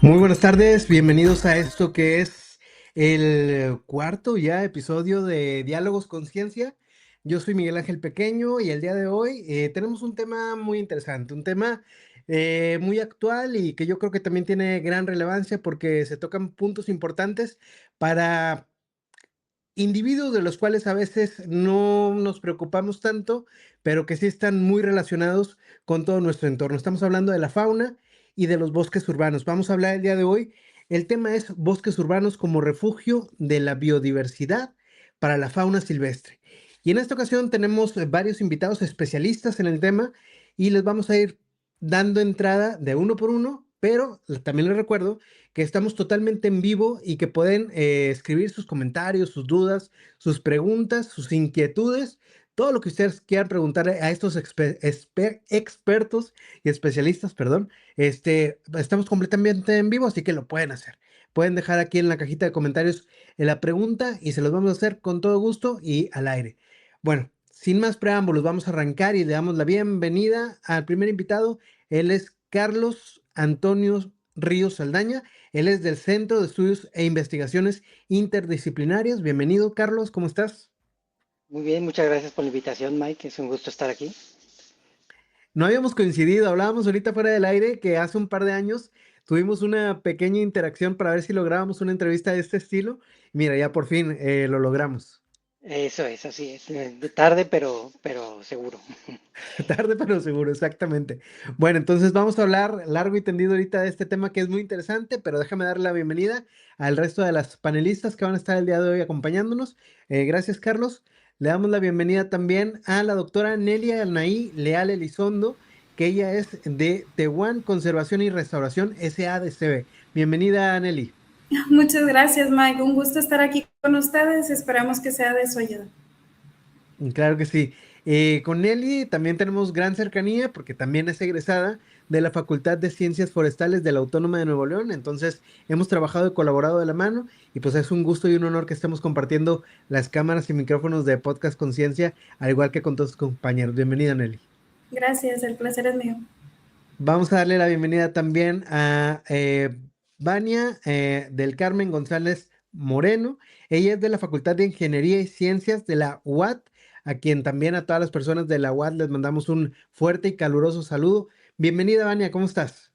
Muy buenas tardes, bienvenidos a esto que es el cuarto ya episodio de Diálogos con Ciencia. Yo soy Miguel Ángel Pequeño y el día de hoy tenemos un tema muy interesante, un tema muy actual y que yo creo que también tiene gran relevancia porque se tocan puntos importantes para individuos de los cuales a veces no nos preocupamos tanto, pero que sí están muy relacionados con todo nuestro entorno. Estamos hablando de la fauna y de los bosques urbanos. Vamos a hablar el día de hoy. El tema es bosques urbanos como refugio de la biodiversidad para la fauna silvestre. Y en esta ocasión tenemos varios invitados especialistas en el tema y les vamos a ir dando entrada de uno por uno, pero también les recuerdo que estamos totalmente en vivo y que pueden escribir sus comentarios, sus dudas, sus preguntas, sus inquietudes, todo lo que ustedes quieran preguntar a estos expertos y especialistas, perdón. Estamos completamente en vivo, así que lo pueden hacer. Pueden dejar aquí en la cajita de comentarios la pregunta y se los vamos a hacer con todo gusto y al aire. Bueno, sin más preámbulos, vamos a arrancar y le damos la bienvenida al primer invitado. Él es Carlos Antonio Ríos Saldaña. Él es del Centro de Estudios e Investigaciones Interdisciplinarias. Bienvenido, Carlos, ¿cómo estás? Muy bien, muchas gracias por la invitación, Mike. Es un gusto estar aquí. No habíamos coincidido, hablábamos ahorita fuera del aire que hace un par de años tuvimos una pequeña interacción para ver si lográbamos una entrevista de este estilo. Mira, ya por fin lo logramos. Eso es, así es. De tarde, pero seguro. Tarde pero seguro, exactamente. Bueno, entonces vamos a hablar largo y tendido ahorita de este tema que es muy interesante, pero déjame darle la bienvenida al resto de las panelistas que van a estar el día de hoy acompañándonos. Gracias, Carlos. Le damos la bienvenida también a la doctora Nelia Anaí Leal Elizondo, que ella es de Tehuán Conservación y Restauración SADCB. Bienvenida, Nelly. Muchas gracias, Mike. Un gusto estar aquí con ustedes. Esperamos que sea de su ayuda. Claro que sí. Con Nelly también tenemos gran cercanía porque también es egresada de la Facultad de Ciencias Forestales de la Autónoma de Nuevo León. Entonces hemos trabajado y colaborado de la mano y pues es un gusto y un honor que estemos compartiendo las cámaras y micrófonos de Podcast Conciencia, al igual que con todos sus compañeros. Bienvenida, Nelly. Gracias, el placer es mío. Vamos a darle la bienvenida también a Vania del Carmen González Moreno. Ella es de la Facultad de Ingeniería y Ciencias de la UAT, a quien también a todas las personas de la UAT les mandamos un fuerte y caluroso saludo. Bienvenida, Vania, ¿cómo estás?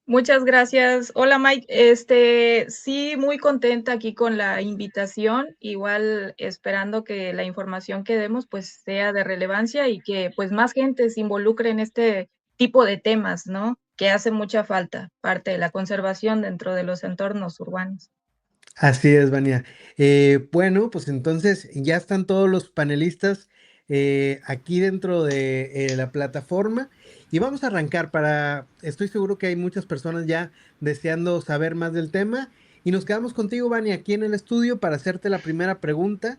Muchas gracias. Hola Mike, sí, muy contenta aquí con la invitación, igual esperando que la información que demos pues sea de relevancia y que pues más gente se involucre en este tipo de temas, ¿no? Que hace mucha falta, parte de la conservación dentro de los entornos urbanos. Así es, Vania. Bueno, pues entonces ya están todos los panelistas aquí dentro de la plataforma y vamos a arrancar estoy seguro que hay muchas personas ya deseando saber más del tema y nos quedamos contigo, Vania, aquí en el estudio para hacerte la primera pregunta,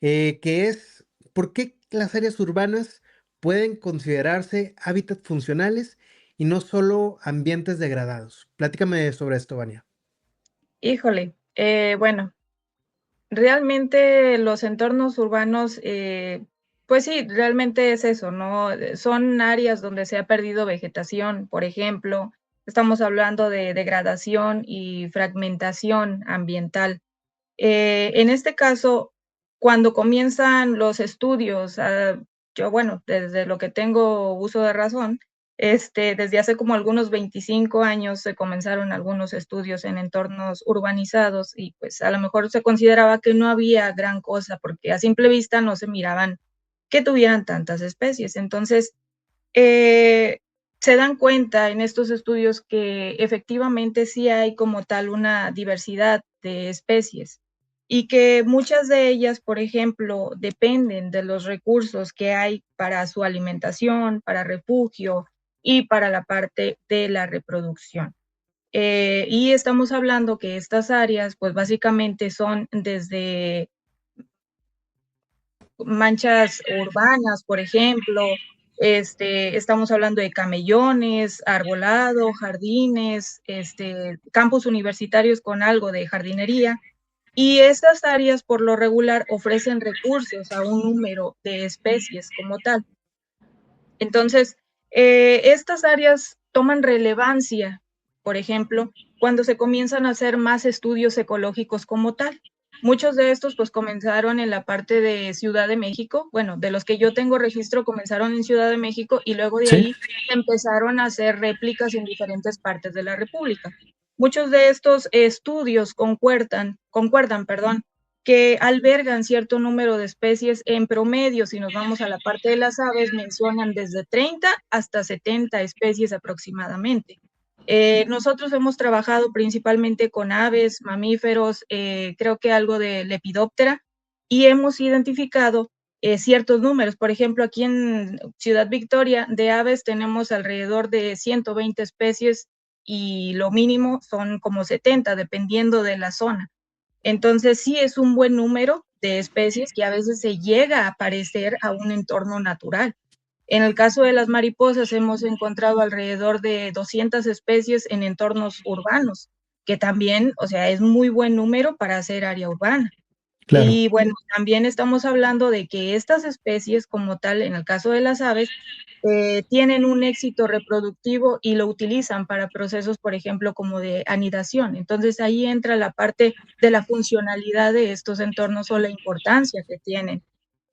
que es, ¿por qué las áreas urbanas pueden considerarse hábitats funcionales y no solo ambientes degradados? Platícame sobre esto, Vania. Híjole, bueno, realmente los entornos urbanos, pues sí, realmente es eso, ¿no? Son áreas donde se ha perdido vegetación, por ejemplo, estamos hablando de degradación y fragmentación ambiental. En este caso, cuando comienzan los estudios, yo, bueno, desde lo que tengo uso de razón, desde hace como algunos 25 años se comenzaron algunos estudios en entornos urbanizados y pues a lo mejor se consideraba que no había gran cosa porque a simple vista no se miraban que tuvieran tantas especies. Entonces, eh, se dan cuenta en estos estudios que efectivamente sí hay como tal una diversidad de especies y que muchas de ellas, por ejemplo, dependen de los recursos que hay para su alimentación, para refugio y para la parte de la reproducción. Y estamos hablando que estas áreas, pues básicamente son desde manchas urbanas, por ejemplo, estamos hablando de camellones, arbolado, jardines, campus universitarios con algo de jardinería, y estas áreas por lo regular ofrecen recursos a un número de especies como tal. Entonces, estas áreas toman relevancia, por ejemplo, cuando se comienzan a hacer más estudios ecológicos como tal. Muchos de estos pues comenzaron en la parte de Ciudad de México, bueno, de los que yo tengo registro comenzaron en Ciudad de México y luego de Sí. ahí empezaron a hacer réplicas en diferentes partes de la República. Muchos de estos estudios concuerdan, que albergan cierto número de especies en promedio. Si nos vamos a la parte de las aves, mencionan desde 30 hasta 70 especies aproximadamente. Nosotros hemos trabajado principalmente con aves, mamíferos, creo que algo de Lepidóptera, y hemos identificado ciertos números. Por ejemplo, aquí en Ciudad Victoria, de aves tenemos alrededor de 120 especies y lo mínimo son como 70, dependiendo de la zona. Entonces, sí es un buen número de especies que a veces se llega a parecer a un entorno natural. En el caso de las mariposas, hemos encontrado alrededor de 200 especies en entornos urbanos, que también, o sea, es muy buen número para hacer área urbana. Claro. Y bueno, también estamos hablando de que estas especies, como tal, en el caso de las aves, tienen un éxito reproductivo y lo utilizan para procesos, por ejemplo, como de anidación. Entonces ahí entra la parte de la funcionalidad de estos entornos o la importancia que tienen.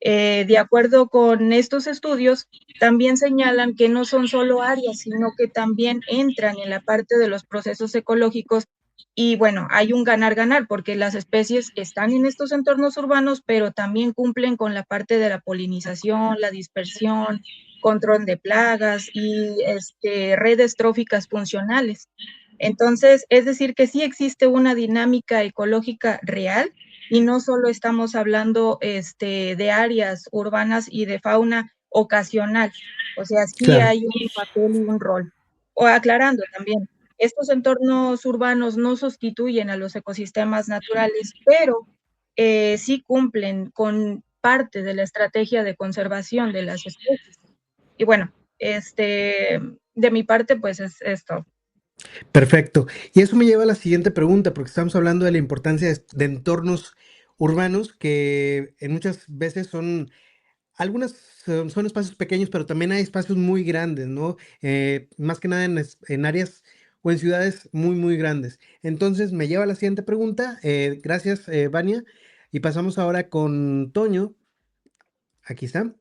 De acuerdo con estos estudios, también señalan que no son solo áreas, sino que también entran en la parte de los procesos ecológicos. Y bueno, hay un ganar-ganar porque las especies están en estos entornos urbanos, pero también cumplen con la parte de la polinización, la dispersión, control de plagas y redes tróficas funcionales. Entonces, es decir, que sí existe una dinámica ecológica real y no solo estamos hablando de áreas urbanas y de fauna ocasional. O sea, sí Claro. hay un papel y un rol. O aclarando también, estos entornos urbanos no sustituyen a los ecosistemas naturales, pero sí cumplen con parte de la estrategia de conservación de las especies. Y bueno, de mi parte, pues es esto. Perfecto. Y eso me lleva a la siguiente pregunta, porque estamos hablando de la importancia de entornos urbanos que en muchas veces son, algunas son espacios pequeños, pero también hay espacios muy grandes, ¿no? Más que nada en áreas o en ciudades muy, muy grandes. Entonces me lleva a la siguiente pregunta. Gracias, Vania. Y pasamos ahora con Toño. Aquí está.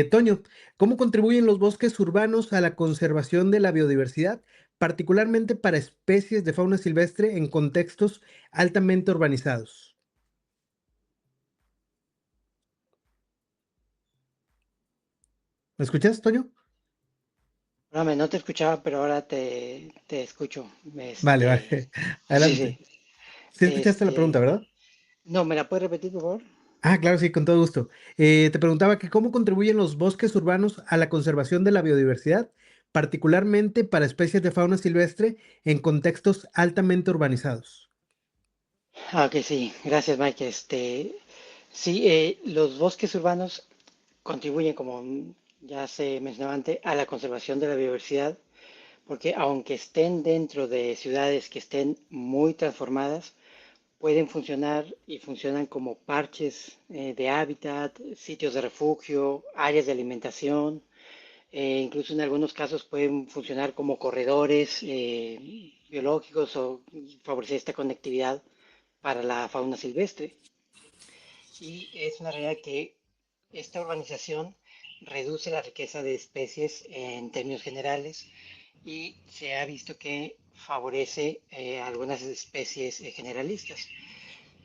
Toño, ¿cómo contribuyen los bosques urbanos a la conservación de la biodiversidad, particularmente para especies de fauna silvestre en contextos altamente urbanizados? ¿Me escuchas, Toño? No te escuchaba, pero ahora te escucho. Vale, vale. Sí, Adelante. sí. Sí escuchaste la pregunta, ¿verdad? No, ¿me la puedes repetir, por favor? Ah, claro, sí, con todo gusto. Te preguntaba que cómo contribuyen los bosques urbanos a la conservación de la biodiversidad, particularmente para especies de fauna silvestre en contextos altamente urbanizados. Ah, ok, sí. Gracias, Mike. Sí, los bosques urbanos contribuyen, como ya se mencionaba antes, a la conservación de la biodiversidad, porque aunque estén dentro de ciudades que estén muy transformadas, pueden funcionar y funcionan como parches de hábitat, sitios de refugio, áreas de alimentación, incluso en algunos casos pueden funcionar como corredores biológicos o favorecer esta conectividad para la fauna silvestre. Y es una realidad que esta urbanización reduce la riqueza de especies en términos generales y se ha visto que favorece algunas especies generalistas.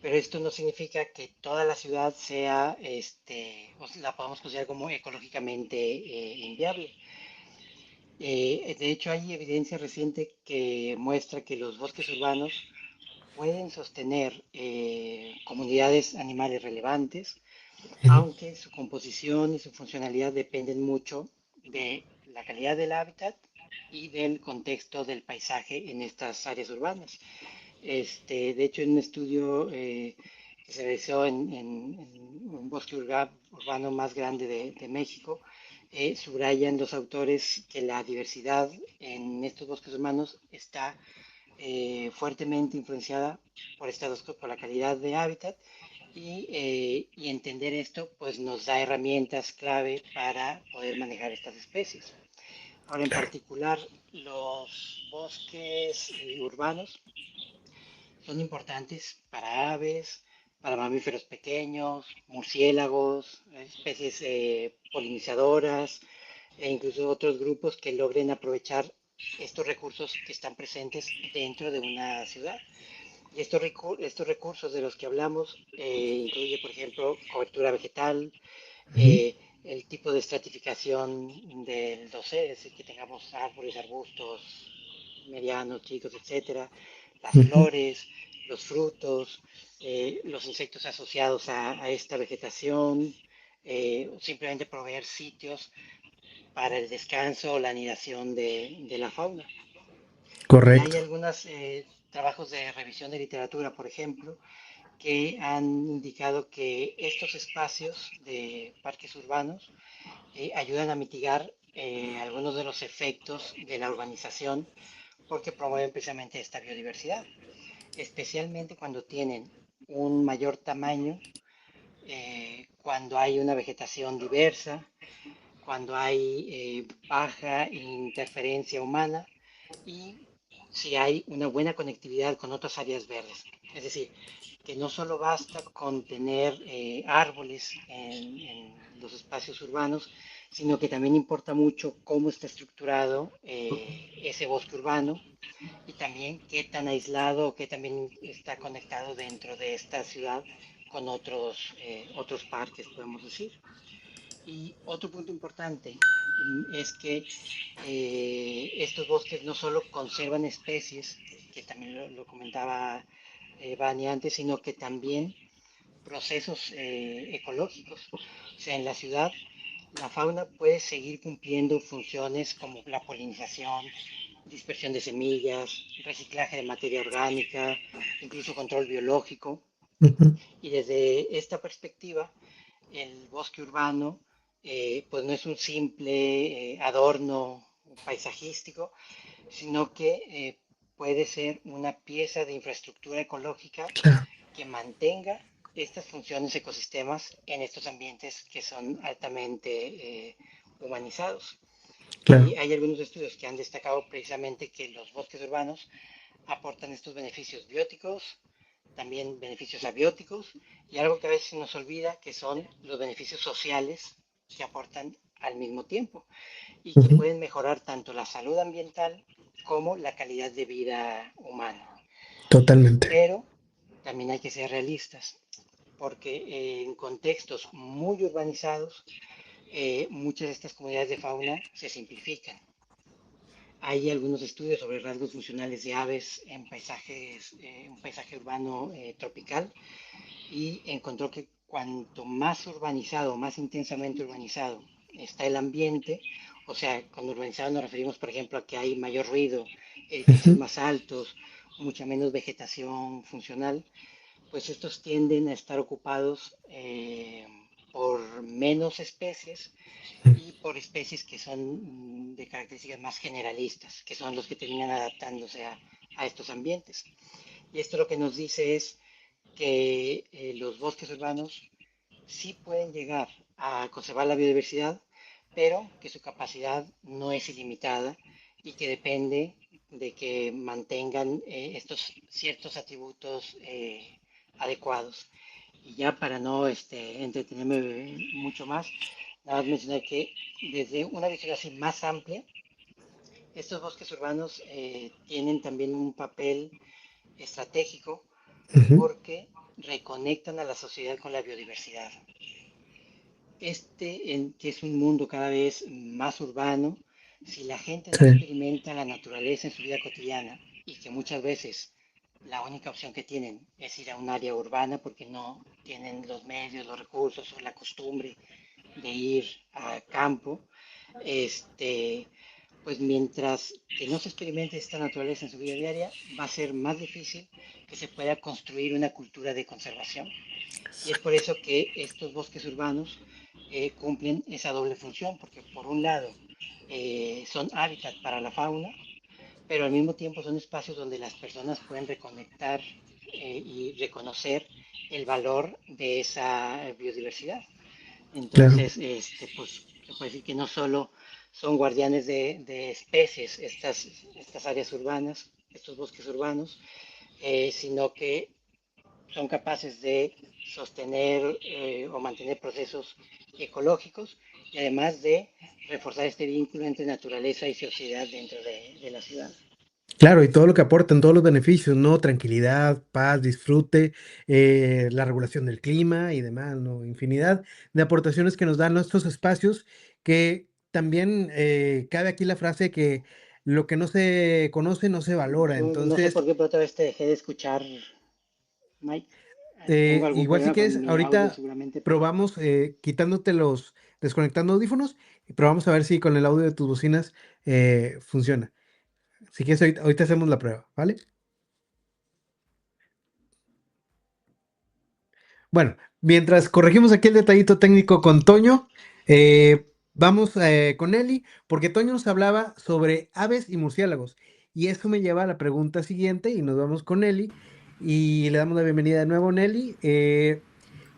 Pero esto no significa que toda la ciudad sea, o la podamos considerar como ecológicamente inviable. De hecho, hay evidencia reciente que muestra que los bosques urbanos pueden sostener comunidades animales relevantes, Ujú. aunque su composición y su funcionalidad dependen mucho de la calidad del hábitat y del contexto del paisaje en estas áreas urbanas. De hecho, en un estudio que se realizó en un bosque urbano más grande de México, subrayan los autores que la diversidad en estos bosques urbanos está fuertemente influenciada por la calidad de hábitat y entender esto pues nos da herramientas clave para poder manejar estas especies. Ahora, en particular, los bosques urbanos son importantes para aves, para mamíferos pequeños, murciélagos, especies polinizadoras e incluso otros grupos que logren aprovechar estos recursos que están presentes dentro de una ciudad. Y estos recursos de los que hablamos incluye, por ejemplo, cobertura vegetal, Ujú, el tipo de estratificación del dosel, es decir, que tengamos árboles, arbustos medianos, chicos, etcétera, las ujú. flores, los frutos, los insectos asociados a esta vegetación, simplemente proveer sitios para el descanso o la anidación de la fauna. Y hay Correcto. algunos trabajos de revisión de literatura, por ejemplo, que han indicado que estos espacios de parques urbanos ayudan a mitigar algunos de los efectos de la urbanización porque promueven precisamente esta biodiversidad, especialmente cuando tienen un mayor tamaño, cuando hay una vegetación diversa, cuando hay baja interferencia humana y si hay una buena conectividad con otras áreas verdes. Es decir, que no solo basta con tener árboles en los espacios urbanos, sino que también importa mucho cómo está estructurado ese bosque urbano y también qué tan aislado o qué también está conectado dentro de esta ciudad con otros parques, podemos decir. Y otro punto importante es que estos bosques no solo conservan especies, que también lo comentaba Vani antes, sino que también procesos ecológicos. O sea, en la ciudad la fauna puede seguir cumpliendo funciones como la polinización, dispersión de semillas, reciclaje de materia orgánica, incluso control biológico. Ujú. Y desde esta perspectiva, el bosque urbano pues no es un simple adorno paisajístico, sino que puede ser una pieza de infraestructura ecológica Claro, que mantenga estas funciones ecosistemas en estos ambientes que son altamente humanizados. claro. Hay algunos estudios que han destacado precisamente que los bosques urbanos aportan estos beneficios bióticos, también beneficios abióticos y algo que a veces se nos olvida que son los beneficios sociales que aportan al mismo tiempo y que Ujú. pueden mejorar tanto la salud ambiental como la calidad de vida humana. Totalmente. Pero también hay que ser realistas porque en contextos muy urbanizados muchas de estas comunidades de fauna se simplifican. Hay algunos estudios sobre rasgos funcionales de aves en un paisaje urbano tropical y encontró que cuanto más urbanizado, más intensamente urbanizado está el ambiente, o sea, con urbanizado nos referimos, por ejemplo, a que hay mayor ruido, edificios Ujú. más altos, mucha menos vegetación funcional, pues estos tienden a estar ocupados por menos especies y por especies que son de características más generalistas, que son los que terminan adaptándose a estos ambientes. Y esto lo que nos dice es que los bosques urbanos sí pueden llegar a conservar la biodiversidad, pero que su capacidad no es ilimitada y que depende de que mantengan estos ciertos atributos adecuados. Y ya para no entretenerme mucho más, nada más mencionar que desde una visión así más amplia, estos bosques urbanos tienen también un papel estratégico Ujú. porque reconectan a la sociedad con la biodiversidad. Que es un mundo cada vez más urbano, si la gente no Sí, experimenta la naturaleza en su vida cotidiana y que muchas veces la única opción que tienen es ir a un área urbana porque no tienen los medios, los recursos o la costumbre de ir a campo, este, pues mientras que no se experimente esta naturaleza en su vida diaria, va a ser más difícil que se pueda construir una cultura de conservación. Y es por eso que estos bosques urbanos cumplen esa doble función, porque por un lado son hábitat para la fauna, pero al mismo tiempo son espacios donde las personas pueden reconectar y reconocer el valor de esa biodiversidad. claro. Entonces, pues se puede decir que no solo son guardianes de especies, estas áreas urbanas, estos bosques urbanos, sino que son capaces de sostener o mantener procesos ecológicos y además de reforzar este vínculo entre naturaleza y sociedad dentro de la ciudad. Claro, y todo lo que aportan, todos los beneficios, ¿no? Tranquilidad, paz, disfrute, la regulación del clima y demás, ¿no? Infinidad de aportaciones que nos dan nuestros espacios, que también cabe aquí la frase que lo que no se conoce no se valora. No sé por Entonces, qué, pero otra vez te dejé de escuchar, Mike. Tengo algún igual si problema quieres, con mi audio ahorita seguramente, pero probamos quitándote desconectando audífonos y probamos a ver si con el audio de tus bocinas funciona. Si quieres, ahorita hacemos la prueba, ¿vale? Bueno, mientras corregimos aquí el detallito técnico con Toño, vamos con Eli, porque Toño nos hablaba sobre aves y murciélagos. Y eso me lleva a la pregunta siguiente y nos vamos con Eli y le damos la bienvenida de nuevo, Nelly.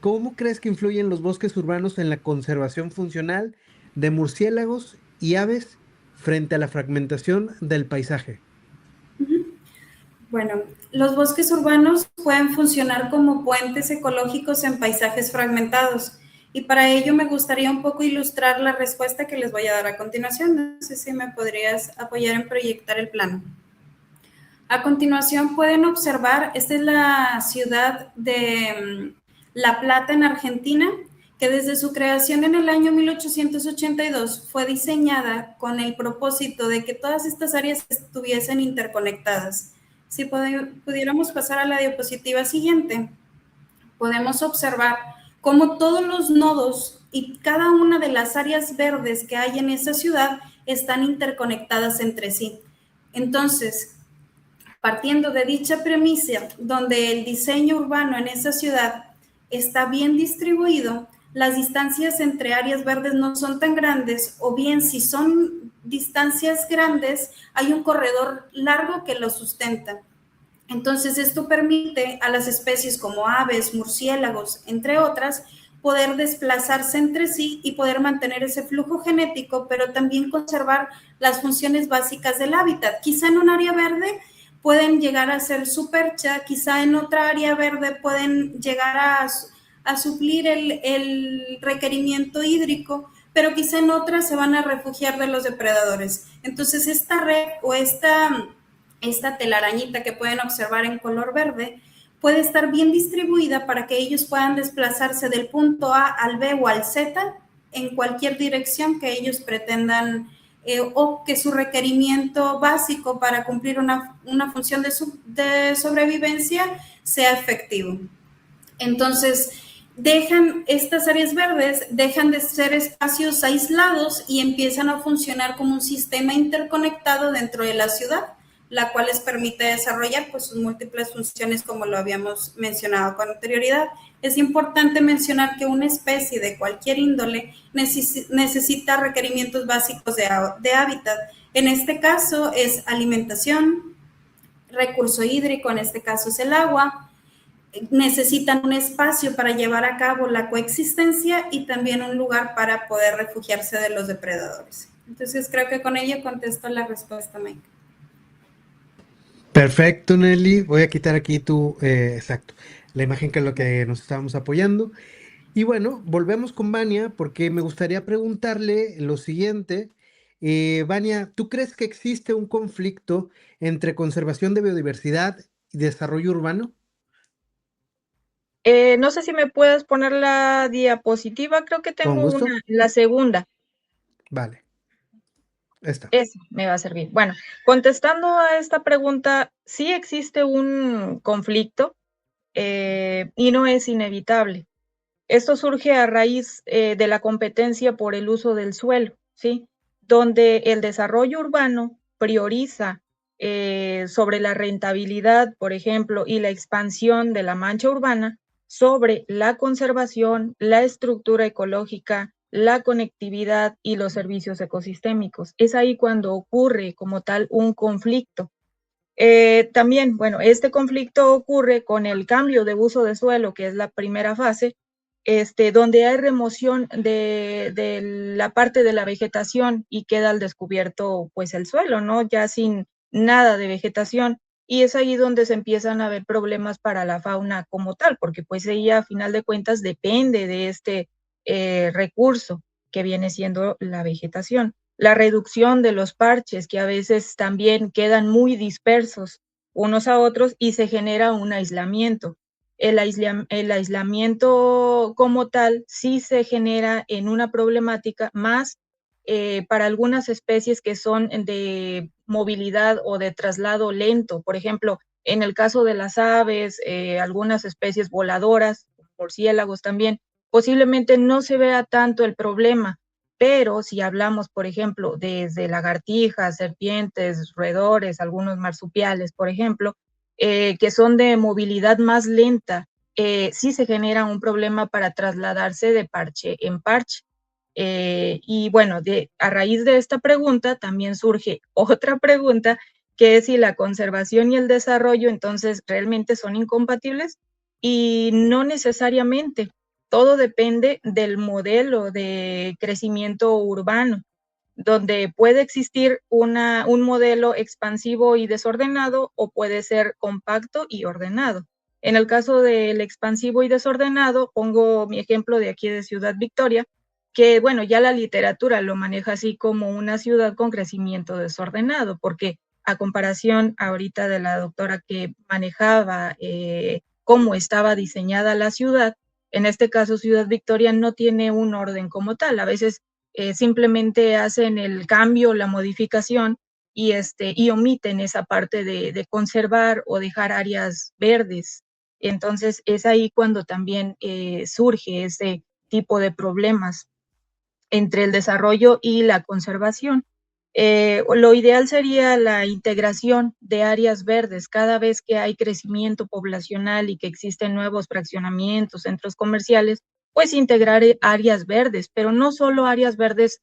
¿Cómo crees que influyen los bosques urbanos en la conservación funcional de murciélagos y aves frente a la fragmentación del paisaje? Bueno, los bosques urbanos pueden funcionar como puentes ecológicos en paisajes fragmentados y para ello me gustaría un poco ilustrar la respuesta que les voy a dar a continuación. No sé si me podrías apoyar en proyectar el plano. A continuación pueden observar, esta es la ciudad de La Plata en Argentina, que desde su creación en el año 1882 fue diseñada con el propósito de que todas estas áreas estuviesen interconectadas. Si pudiéramos pasar a la diapositiva siguiente, podemos observar cómo todos los nodos y cada una de las áreas verdes que hay en esa ciudad están interconectadas entre sí. Entonces, partiendo de dicha premisa, donde el diseño urbano en esa ciudad está bien distribuido, las distancias entre áreas verdes no son tan grandes, o bien si son distancias grandes, hay un corredor largo que lo sustenta. Entonces, esto permite a las especies como aves, murciélagos, entre otras, poder desplazarse entre sí y poder mantener ese flujo genético, pero también conservar las funciones básicas del hábitat. Quizá en un área verde pueden llegar a ser su percha, quizá en otra área verde pueden llegar a suplir el requerimiento hídrico, pero quizá en otra se van a refugiar de los depredadores. Entonces, esta red o esta telarañita que pueden observar en color verde puede estar bien distribuida para que ellos puedan desplazarse del punto A al B o al Z en cualquier dirección que ellos pretendan o que su requerimiento básico para cumplir una función de sobrevivencia sea efectivo. Entonces, estas áreas verdes dejan de ser espacios aislados y empiezan a funcionar como un sistema interconectado dentro de la ciudad, la cual les permite desarrollar pues, sus múltiples funciones como lo habíamos mencionado con anterioridad. Es importante mencionar que una especie de cualquier índole necesita requerimientos básicos de hábitat. En este caso es alimentación, recurso hídrico, en este caso es el agua, necesitan un espacio para llevar a cabo la coexistencia y también un lugar para poder refugiarse de los depredadores. Entonces creo que con ello contesto la respuesta, Mike. Perfecto, Nelly. Voy a quitar aquí exacto, la imagen que es lo que nos estábamos apoyando. Y bueno, volvemos con Vania porque me gustaría preguntarle lo siguiente. Vania, ¿tú crees que existe un conflicto entre conservación de biodiversidad y desarrollo urbano? No sé si me puedes poner la diapositiva, creo que Con tengo gusto. la segunda. Vale. Esta. Eso me va a servir. Bueno, contestando a esta pregunta, sí existe un conflicto y no es inevitable. Esto surge a raíz de la competencia por el uso del suelo, ¿sí? Donde el desarrollo urbano prioriza sobre la rentabilidad, por ejemplo, y la expansión de la mancha urbana sobre la conservación, la estructura ecológica, la conectividad y los servicios ecosistémicos. Es ahí cuando ocurre como tal un conflicto. También, bueno, este conflicto ocurre con el cambio de uso de suelo, que es la primera fase, donde hay remoción de la parte de la vegetación y queda al descubierto pues el suelo, ¿no? Ya sin nada de vegetación. Y es ahí donde se empiezan a ver problemas para la fauna como tal, porque pues ella a final de cuentas depende de este recurso que viene siendo la vegetación. La reducción de los parches que a veces también quedan muy dispersos unos a otros y se genera un aislamiento. El aislamiento como tal sí se genera en una problemática más para algunas especies que son de movilidad o de traslado lento. Por ejemplo, en el caso de las aves, algunas especies voladoras, murciélagos también, posiblemente no se vea tanto el problema, pero si hablamos, por ejemplo, desde lagartijas, serpientes, roedores, algunos marsupiales, por ejemplo, que son de movilidad más lenta, sí se genera un problema para trasladarse de parche en parche. Y bueno, a raíz de esta pregunta también surge otra pregunta, que es si la conservación y el desarrollo entonces realmente son incompatibles, y no necesariamente. Todo depende del modelo de crecimiento urbano, donde puede existir un modelo expansivo y desordenado o puede ser compacto y ordenado. En el caso del expansivo y desordenado, pongo mi ejemplo de aquí de Ciudad Victoria, que bueno, ya la literatura lo maneja así como una ciudad con crecimiento desordenado, porque a comparación ahorita de la doctora que manejaba cómo estaba diseñada la ciudad, en este caso Ciudad Victoria no tiene un orden como tal. A veces simplemente hacen el cambio, la modificación y omiten esa parte de conservar o dejar áreas verdes. Entonces es ahí cuando también surge ese tipo de problemas entre el desarrollo y la conservación. Lo ideal sería la integración de áreas verdes. Cada vez que hay crecimiento poblacional y que existen nuevos fraccionamientos, centros comerciales, pues integrar áreas verdes, pero no solo áreas verdes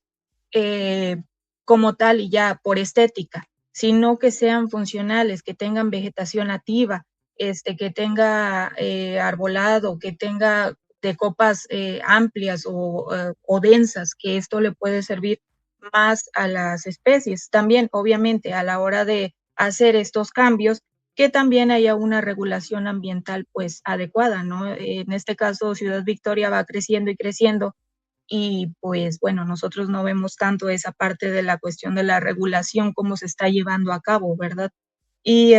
como tal y ya por estética, sino que sean funcionales, que tengan vegetación nativa, que tenga arbolado, que tenga de copas amplias o densas, que esto le puede servir más a las especies. También, obviamente, a la hora de hacer estos cambios, que también haya una regulación ambiental pues adecuada, ¿no? En este caso, Ciudad Victoria va creciendo y creciendo y pues bueno, nosotros no vemos tanto esa parte de la cuestión de la regulación, cómo se está llevando a cabo, ¿verdad? Y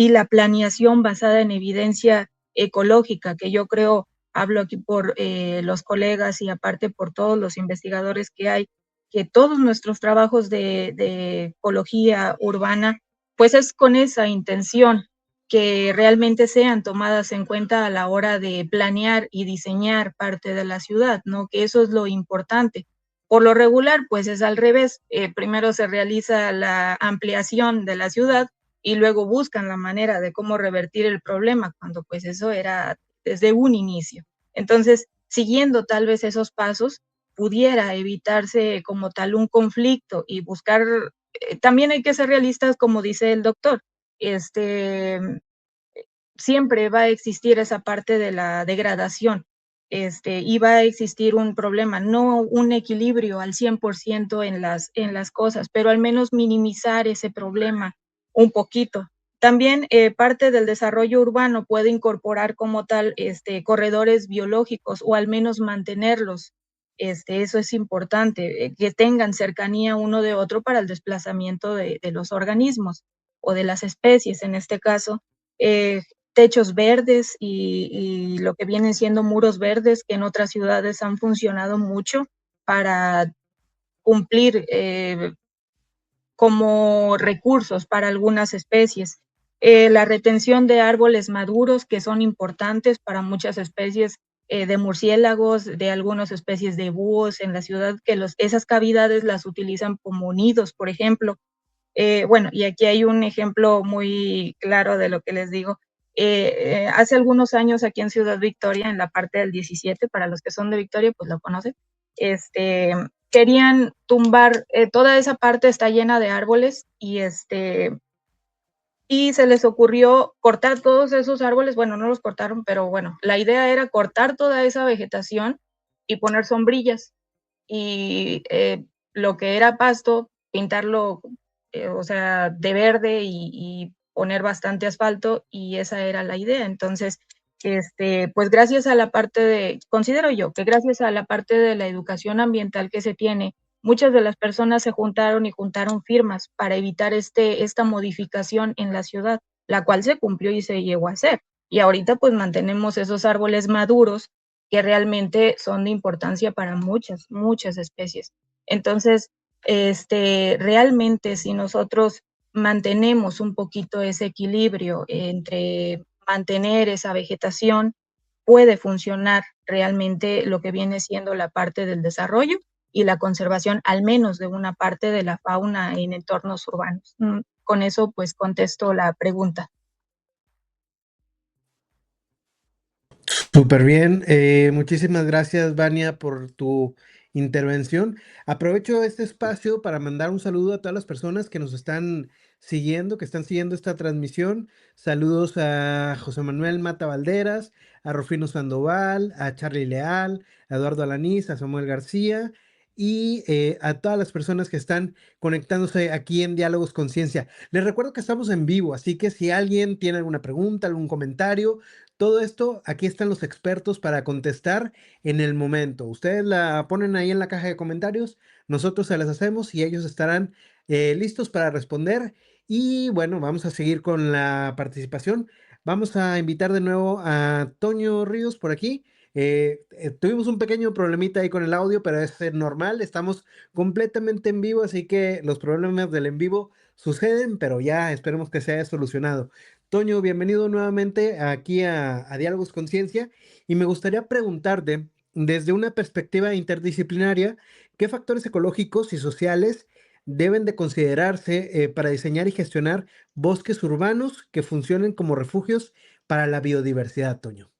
la planeación basada en evidencia ecológica, que yo creo, hablo aquí por los colegas y aparte por todos los investigadores que hay, que todos nuestros trabajos de ecología urbana, pues es con esa intención, que realmente sean tomadas en cuenta a la hora de planear y diseñar parte de la ciudad, ¿no? Que eso es lo importante. Por lo regular, pues es al revés. Primero se realiza la ampliación de la ciudad y luego buscan la manera de cómo revertir el problema, cuando pues eso era desde un inicio. Entonces, siguiendo tal vez esos pasos, pudiera evitarse como tal un conflicto y buscar, también hay que ser realistas, como dice el doctor, siempre va a existir esa parte de la degradación, y va a existir un problema, no un equilibrio al 100% en las cosas, pero al menos minimizar ese problema un poquito. También parte del desarrollo urbano puede incorporar como tal corredores biológicos o al menos mantenerlos. Eso es importante, que tengan cercanía uno de otro para el desplazamiento de los organismos o de las especies en este caso. Eh, Techos verdes y lo que vienen siendo muros verdes, que en otras ciudades han funcionado mucho para cumplir como recursos para algunas especies. La retención de árboles maduros, que son importantes para muchas especies de murciélagos, de algunas especies de búhos en la ciudad, que esas cavidades las utilizan como nidos, por ejemplo. Bueno, y aquí hay un ejemplo muy claro de lo que les digo. Hace algunos años aquí en Ciudad Victoria, en la parte del 17, para los que son de Victoria, pues lo conocen, querían tumbar, toda esa parte está llena de árboles y y se les ocurrió cortar todos esos árboles. Bueno, no los cortaron, pero bueno, la idea era cortar toda esa vegetación y poner sombrillas. Y lo que era pasto, pintarlo, o sea, de verde y poner bastante asfalto, y esa era la idea. Entonces, pues gracias a la parte considero yo que gracias a la parte de la educación ambiental que se tiene, muchas de las personas se juntaron y juntaron firmas para evitar esta modificación en la ciudad, la cual se cumplió y se llegó a hacer. Y ahorita pues mantenemos esos árboles maduros que realmente son de importancia para muchas, muchas especies. Entonces, realmente si nosotros mantenemos un poquito ese equilibrio entre mantener esa vegetación, puede funcionar realmente lo que viene siendo la parte del desarrollo y la conservación, al menos de una parte de la fauna en entornos urbanos. Con eso, pues, contesto la pregunta. Súper bien. Muchísimas gracias, Vania, por tu intervención. Aprovecho este espacio para mandar un saludo a todas las personas que nos están siguiendo, que están siguiendo esta transmisión. Saludos a José Manuel Mata Valderas, a Rufino Sandoval, a Charlie Leal, a Eduardo Alanís, a Samuel García y a todas las personas que están conectándose aquí en Diálogos Conciencia. Les recuerdo que estamos en vivo, así que si alguien tiene alguna pregunta, algún comentario, todo esto, aquí están los expertos para contestar en el momento. Ustedes la ponen ahí en la caja de comentarios, nosotros se las hacemos y ellos estarán listos para responder. Y bueno, vamos a seguir con la participación. Vamos a invitar de nuevo a Toño Ríos por aquí. Tuvimos un pequeño problemita ahí con el audio, pero es normal. Estamos completamente en vivo, así que los problemas del en vivo suceden, pero ya esperemos que se haya solucionado. Toño, bienvenido nuevamente aquí a Diálogos Conciencia y me gustaría preguntarte, desde una perspectiva interdisciplinaria, ¿qué factores ecológicos y sociales deben de considerarse para diseñar y gestionar bosques urbanos que funcionen como refugios para la biodiversidad, Toño?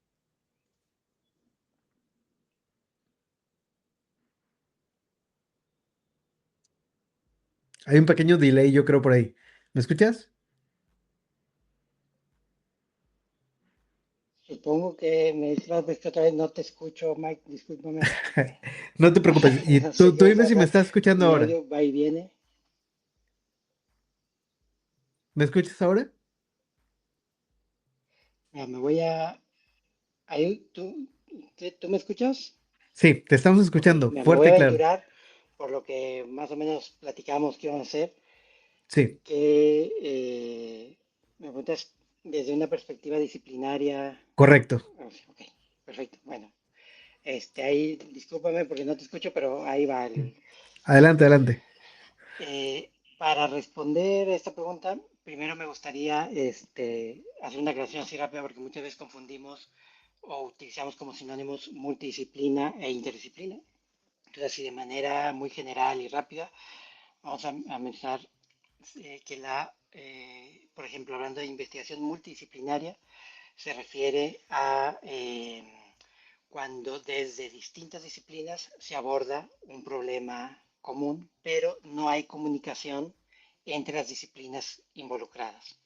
Hay un pequeño delay, yo creo, por ahí. ¿Me escuchas? Supongo que me dices que otra vez no te escucho, Mike, discúlpame. No te preocupes. Y No sé tú qué me dime si me pasa. estás escuchando Mi ahora. audio va y viene. ¿Me escuchas ahora? Mira, me voy a... ¿Tú me escuchas? Sí, te estamos Ok, escuchando mira, me voy fuerte a y claro. aventurar por lo que más o menos platicamos que íbamos a hacer, Sí, que me preguntas desde una perspectiva disciplinaria. correcto. Sí, ok, perfecto. Bueno, ahí, discúlpame porque no te escucho, pero ahí va Adelante, adelante. para responder esta pregunta, primero me gustaría hacer una aclaración así rápida porque muchas veces confundimos o utilizamos como sinónimos multidisciplina e interdisciplina. Entonces, así de manera muy general y rápida, vamos a mencionar por ejemplo, hablando de investigación multidisciplinaria, se refiere a cuando desde distintas disciplinas se aborda un problema común, pero no hay comunicación entre las disciplinas involucradas.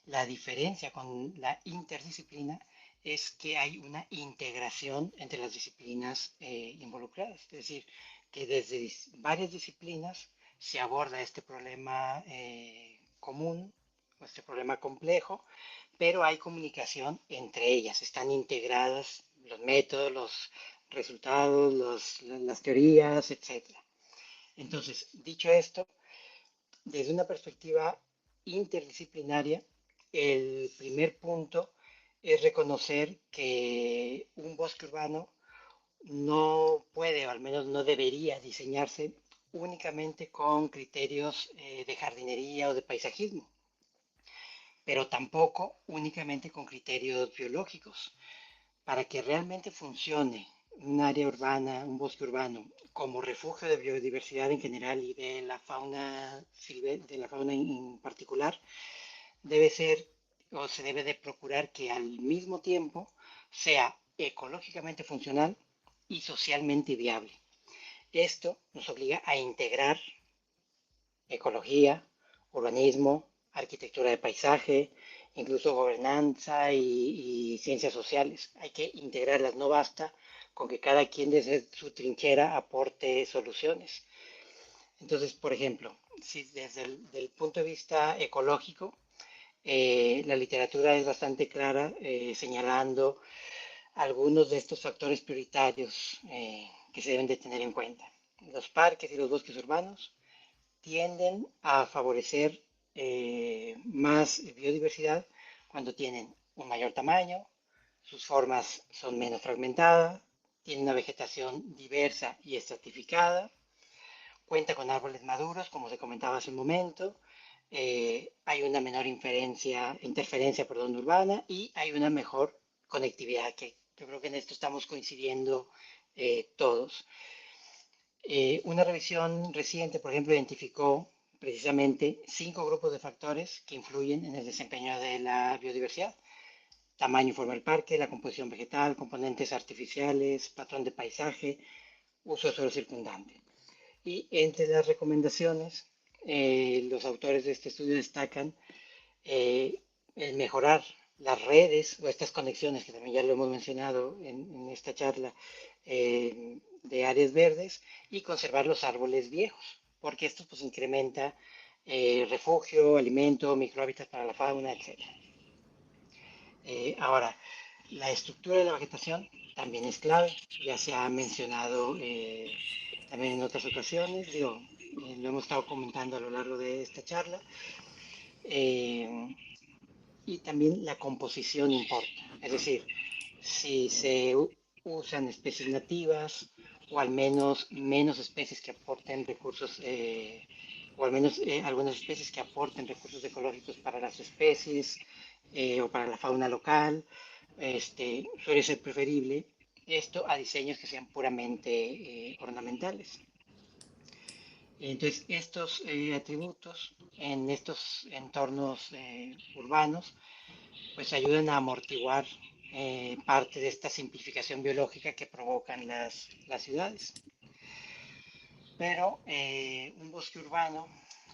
La diferencia con la interdisciplina es que hay una integración entre las disciplinas involucradas, es decir, que desde varias disciplinas se aborda este problema común, este problema complejo, pero hay comunicación entre ellas, están integradas los métodos, los resultados, las teorías, etc. Entonces, dicho esto, desde una perspectiva interdisciplinaria, el primer punto es reconocer que un bosque urbano no puede, o al menos no debería diseñarse únicamente con criterios de jardinería o de paisajismo, pero tampoco únicamente con criterios biológicos. Para que realmente funcione un área urbana, un bosque urbano, como refugio de biodiversidad en general y de la fauna en particular, debe ser o se debe de procurar que al mismo tiempo sea ecológicamente funcional y socialmente viable. Esto nos obliga a integrar ecología, urbanismo, arquitectura de paisaje, incluso gobernanza y ciencias sociales. Hay que integrarlas, no basta con que cada quien desde su trinchera aporte soluciones. Entonces, por ejemplo, si desde el punto de vista ecológico, la literatura es bastante clara señalando algunos de estos factores prioritarios que se deben de tener en cuenta. Los parques y los bosques urbanos tienden a favorecer más biodiversidad cuando tienen un mayor tamaño, sus formas son menos fragmentadas, tienen una vegetación diversa y estratificada, cuenta con árboles maduros, como se comentaba hace un momento, hay una menor interferencia urbana y hay una mejor conectividad, que yo creo que en esto estamos coincidiendo todos. Una revisión reciente, por ejemplo, identificó precisamente 5 grupos de factores que influyen en el desempeño de la biodiversidad. Tamaño y forma del parque, la composición vegetal, componentes artificiales, patrón de paisaje, uso de suelo circundante. Y entre las recomendaciones, los autores de este estudio destacan el mejorar las redes o estas conexiones, que también ya lo hemos mencionado en esta charla, de áreas verdes y conservar los árboles viejos, porque esto pues incrementa refugio, alimento, microhábitats para la fauna, etc. Ahora, la estructura de la vegetación también es clave, ya se ha mencionado también en otras ocasiones, lo hemos estado comentando a lo largo de esta charla, y también la composición importa, es decir, si se usan especies nativas o al menos menos especies que aporten recursos, o al menos algunas especies que aporten recursos ecológicos para las especies o para la fauna local, suele ser preferible esto a diseños que sean puramente ornamentales. Entonces, estos atributos en estos entornos urbanos pues ayudan a amortiguar parte de esta simplificación biológica que provocan las ciudades. Pero un bosque urbano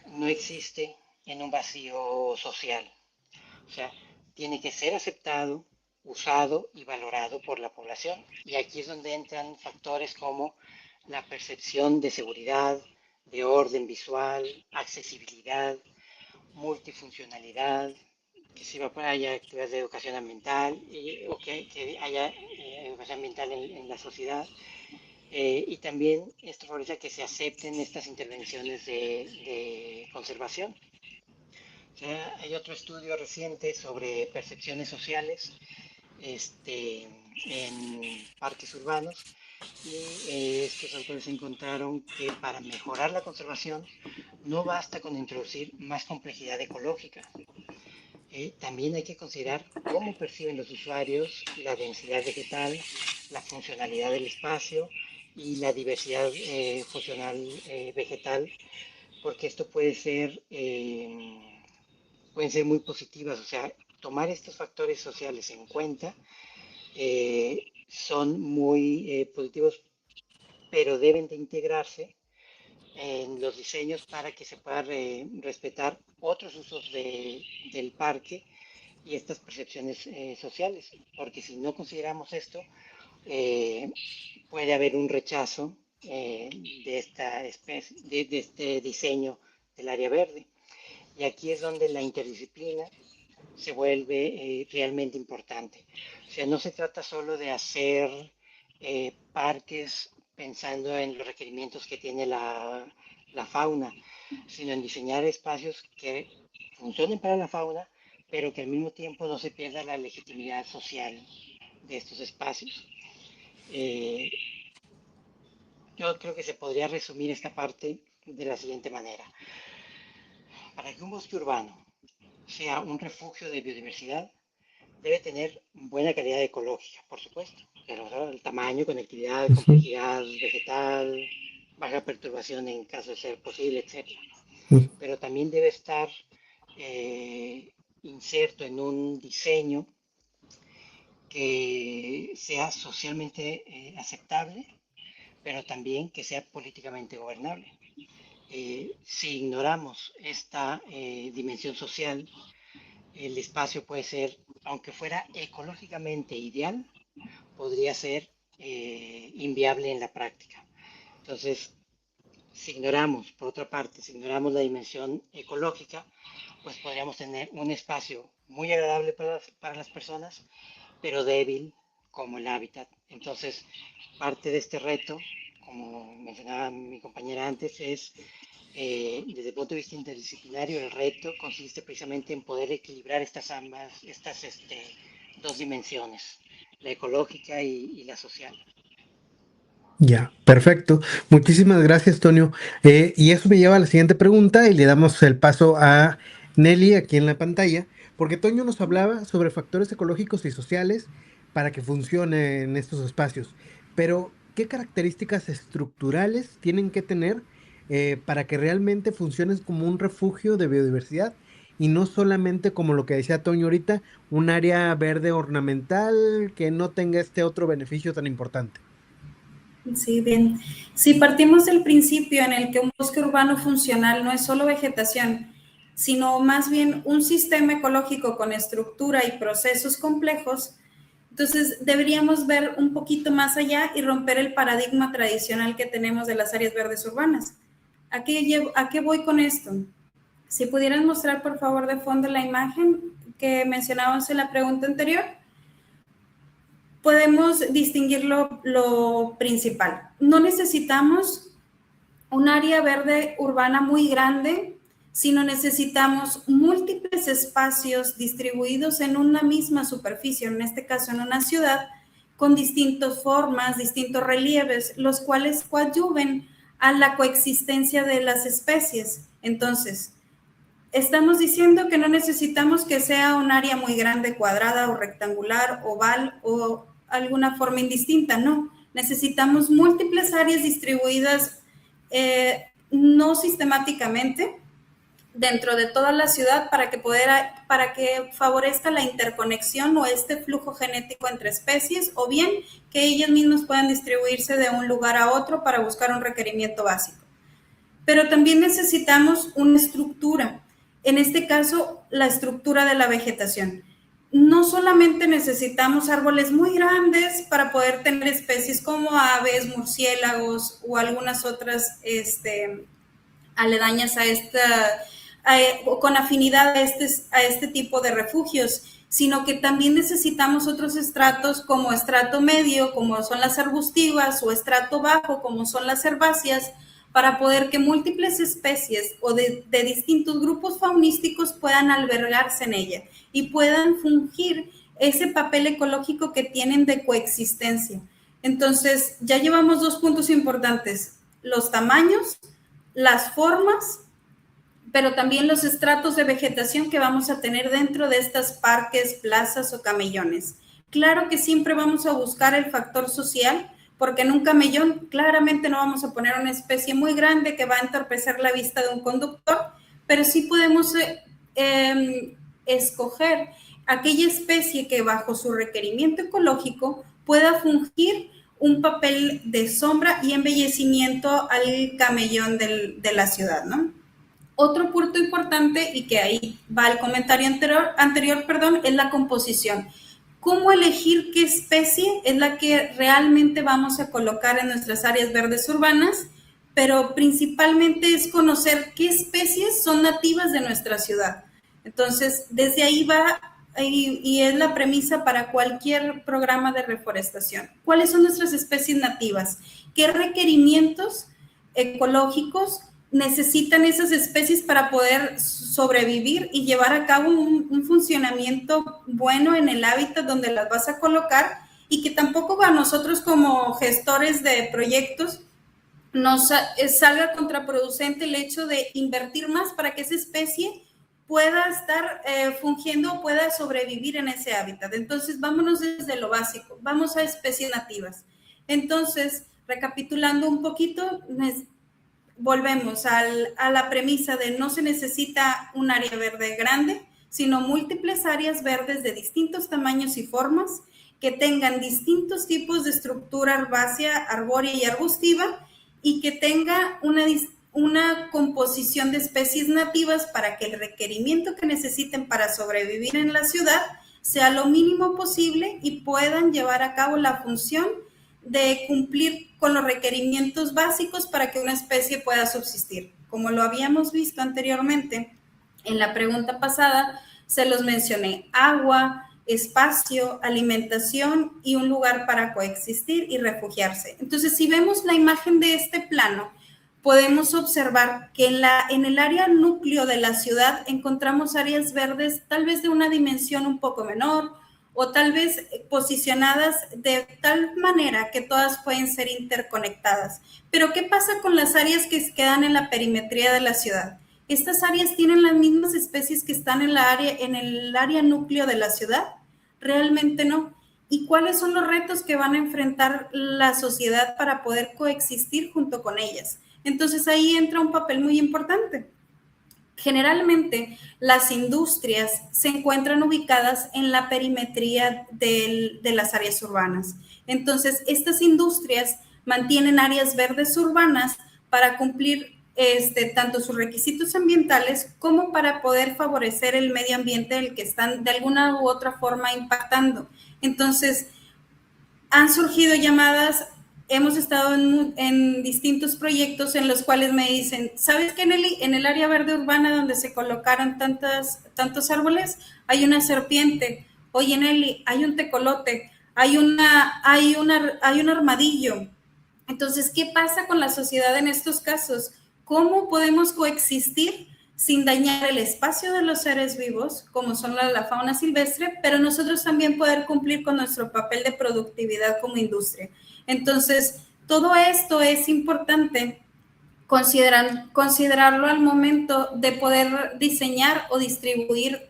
no existe en un vacío social. O sea, tiene que ser aceptado, usado y valorado por la población. Y aquí es donde entran factores como la percepción de seguridad, de orden visual, accesibilidad, multifuncionalidad, que se haya actividades de educación ambiental o que haya educación ambiental en la sociedad. Y también esto favorece que se acepten estas intervenciones de conservación. O sea, hay otro estudio reciente sobre percepciones sociales en parques urbanos y estos autores encontraron que para mejorar la conservación no basta con introducir más complejidad ecológica. También hay que considerar cómo perciben los usuarios la densidad vegetal, la funcionalidad del espacio y la diversidad funcional vegetal, porque esto pueden ser muy positivas. O sea, tomar estos factores sociales en cuenta son muy positivos, pero deben de integrarse en los diseños para que se pueda respetar otros usos del parque y estas percepciones sociales, porque si no consideramos esto, puede haber un rechazo de esta especie, de este diseño del área verde. Y aquí es donde la interdisciplina se vuelve realmente importante. O sea, no se trata solo de hacer parques pensando en los requerimientos que tiene la fauna, sino en diseñar espacios que funcionen para la fauna, pero que al mismo tiempo no se pierda la legitimidad social de estos espacios. Yo creo que se podría resumir esta parte de la siguiente manera. Para que un bosque urbano sea un refugio de biodiversidad, debe tener buena calidad ecológica, por supuesto, pero el tamaño, conectividad, complejidad vegetal, baja perturbación en caso de ser posible, etc. Pero también debe estar inserto en un diseño que sea socialmente aceptable, pero también que sea políticamente gobernable. si ignoramos esta dimensión social, el espacio puede ser, aunque fuera ecológicamente ideal, podría ser inviable en la práctica. Entonces, si ignoramos, por otra parte, si ignoramos la dimensión ecológica, pues podríamos tener un espacio muy agradable para las personas, pero débil como el hábitat. Entonces, parte de este reto, como mencionaba mi compañera antes, es desde el punto de vista interdisciplinario, el reto consiste precisamente en poder equilibrar estas dos dimensiones, la ecológica y la social. Ya, perfecto. Muchísimas gracias, Tonio. Y eso me lleva a la siguiente pregunta y le damos el paso a Nelly aquí en la pantalla, porque Toño nos hablaba sobre factores ecológicos y sociales para que funcionen estos espacios. Pero, ¿qué características estructurales tienen que tener para que realmente funcionen como un refugio de biodiversidad y no solamente como lo que decía Toño ahorita, un área verde ornamental que no tenga este otro beneficio tan importante? Sí, bien. Si partimos del principio en el que un bosque urbano funcional no es solo vegetación, sino más bien un sistema ecológico con estructura y procesos complejos, entonces deberíamos ver un poquito más allá y romper el paradigma tradicional que tenemos de las áreas verdes urbanas. ¿A qué voy con esto? Si pudieran mostrar, por favor, de fondo la imagen que mencionábamos en la pregunta anterior, podemos distinguir lo principal. No necesitamos un área verde urbana muy grande, sino necesitamos múltiples espacios distribuidos en una misma superficie, en este caso en una ciudad, con distintas formas, distintos relieves, los cuales coadyuven a la coexistencia de las especies. Entonces, estamos diciendo que no necesitamos que sea un área muy grande, cuadrada o rectangular, oval o alguna forma indistinta, no. Necesitamos múltiples áreas distribuidas no sistemáticamente dentro de toda la ciudad para que favorezca la interconexión o este flujo genético entre especies, o bien que ellas mismas puedan distribuirse de un lugar a otro para buscar un requerimiento básico. Pero también necesitamos una estructura, en este caso la estructura de la vegetación. No solamente necesitamos árboles muy grandes para poder tener especies como aves, murciélagos o algunas otras aledañas o con afinidad a este tipo de refugios, sino que también necesitamos otros estratos como estrato medio, como son las arbustivas, o estrato bajo, como son las herbáceas, para poder que múltiples especies o de distintos grupos faunísticos puedan albergarse en ella y puedan fungir ese papel ecológico que tienen de coexistencia. Entonces, ya llevamos 2 puntos importantes: los tamaños, las formas, pero también los estratos de vegetación que vamos a tener dentro de estas parques, plazas o camellones. Claro que siempre vamos a buscar el factor social, porque en un camellón claramente no vamos a poner una especie muy grande que va a entorpecer la vista de un conductor, pero sí podemos escoger aquella especie que bajo su requerimiento ecológico pueda fungir un papel de sombra y embellecimiento al camellón de la ciudad, ¿no? Otro punto importante, y que ahí va el comentario anterior, es la composición. ¿Cómo elegir qué especie es la que realmente vamos a colocar en nuestras áreas verdes urbanas? Pero principalmente es conocer qué especies son nativas de nuestra ciudad. Entonces, desde ahí va, y es la premisa para cualquier programa de reforestación. ¿Cuáles son nuestras especies nativas? ¿Qué requerimientos ecológicos necesitan esas especies para poder sobrevivir y llevar a cabo un funcionamiento bueno en el hábitat donde las vas a colocar, y que tampoco a nosotros como gestores de proyectos nos salga contraproducente el hecho de invertir más para que esa especie pueda estar fungiendo o pueda sobrevivir en ese hábitat? Entonces, vámonos desde lo básico, vamos a especies nativas. Entonces, recapitulando un poquito, volvemos a la premisa de no se necesita un área verde grande, sino múltiples áreas verdes de distintos tamaños y formas que tengan distintos tipos de estructura herbácea, arbórea y arbustiva, y que tenga una composición de especies nativas para que el requerimiento que necesiten para sobrevivir en la ciudad sea lo mínimo posible y puedan llevar a cabo la función de cumplir con los requerimientos básicos para que una especie pueda subsistir. Como lo habíamos visto anteriormente en la pregunta pasada, se los mencioné: agua, espacio, alimentación y un lugar para coexistir y refugiarse. Entonces, si vemos la imagen de este plano, podemos observar que en el área núcleo de la ciudad encontramos áreas verdes tal vez de una dimensión un poco menor o tal vez posicionadas de tal manera que todas pueden ser interconectadas. Pero ¿qué pasa con las áreas que quedan en la perimetría de la ciudad? ¿Estas áreas tienen las mismas especies que están en el área núcleo de la ciudad? Realmente no. ¿Y cuáles son los retos que van a enfrentar la sociedad para poder coexistir junto con ellas? Entonces ahí entra un papel muy importante. Generalmente las industrias se encuentran ubicadas en la perimetría de las áreas urbanas. Entonces estas industrias mantienen áreas verdes urbanas para cumplir tanto sus requisitos ambientales como para poder favorecer el medio ambiente del que están de alguna u otra forma impactando. Entonces, han surgido llamadas, hemos estado en distintos proyectos en los cuales me dicen: ¿sabes que en el área verde urbana donde se colocaron tantos árboles hay una serpiente? Oye, Nelly, hay un tecolote, hay un armadillo. Entonces, ¿qué pasa con la sociedad en estos casos? ¿Cómo podemos coexistir sin dañar el espacio de los seres vivos, como son la fauna silvestre, pero nosotros también poder cumplir con nuestro papel de productividad como industria? Entonces, todo esto es importante considerarlo al momento de poder diseñar o distribuir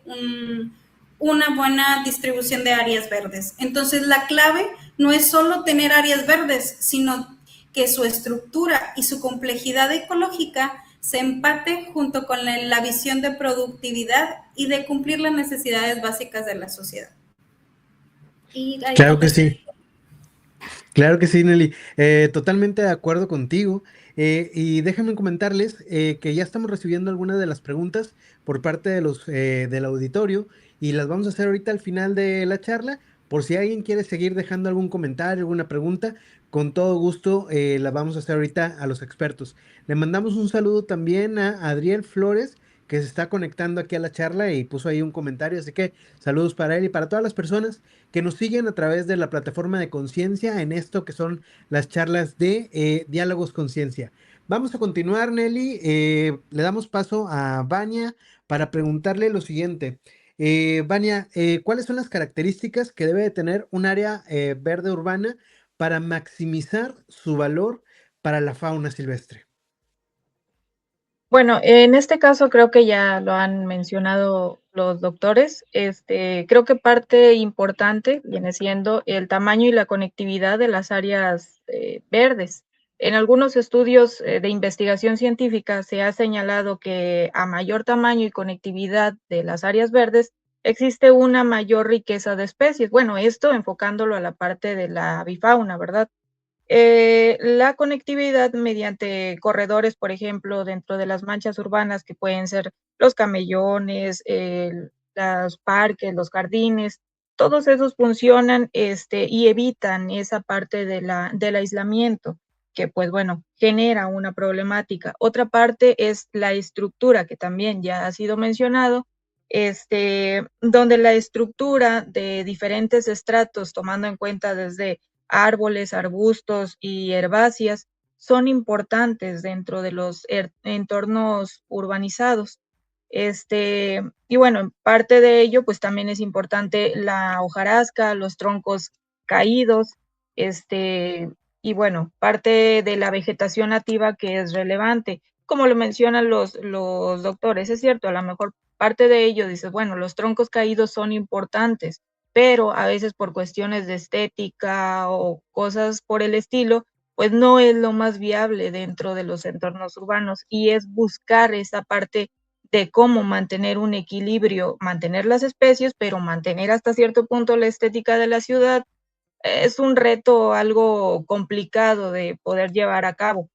una buena distribución de áreas verdes. Entonces, la clave no es solo tener áreas verdes, sino que su estructura y su complejidad ecológica se empate junto con la visión de productividad y de cumplir las necesidades básicas de la sociedad. Claro que sí. Claro que sí, Nelly. Totalmente de acuerdo contigo. Y déjenme comentarles que ya estamos recibiendo algunas de las preguntas por parte de del auditorio y las vamos a hacer ahorita al final de la charla. Por si alguien quiere seguir dejando algún comentario, alguna pregunta, con todo gusto la vamos a hacer ahorita a los expertos. Le mandamos un saludo también a Adriel Flores, que se está conectando aquí a la charla y puso ahí un comentario. Así que saludos para él y para todas las personas que nos siguen a través de la plataforma de Conciencia en esto que son las charlas de Diálogos Conciencia. Vamos a continuar, Nelly. Le damos paso a Vania para preguntarle lo siguiente. Vania, ¿cuáles son las características que debe de tener un área verde urbana para maximizar su valor para la fauna silvestre? Bueno, en este caso creo que ya lo han mencionado los doctores. Creo que parte importante viene siendo el tamaño y la conectividad de las áreas verdes. En algunos estudios de investigación científica se ha señalado que a mayor tamaño y conectividad de las áreas verdes existe una mayor riqueza de especies. Bueno, esto enfocándolo a la parte de la avifauna, ¿verdad? La conectividad mediante corredores, por ejemplo, dentro de las manchas urbanas, que pueden ser los camellones, los parques, los jardines, todos esos funcionan y evitan esa parte del aislamiento, que pues bueno, genera una problemática. Otra parte es la estructura, que también ya ha sido mencionado, donde la estructura de diferentes estratos, tomando en cuenta desde árboles, arbustos y herbáceas, son importantes dentro de los entornos urbanizados. Y bueno, en parte de ello, pues también es importante la hojarasca, los troncos caídos, y bueno, parte de la vegetación nativa que es relevante. Como lo mencionan los doctores, es cierto, a lo mejor parte de ello dices, bueno, los troncos caídos son importantes, pero a veces por cuestiones de estética o cosas por el estilo, pues no es lo más viable dentro de los entornos urbanos, y es buscar esa parte de cómo mantener un equilibrio, mantener las especies, pero mantener hasta cierto punto la estética de la ciudad. Es un reto algo complicado de poder llevar a cabo.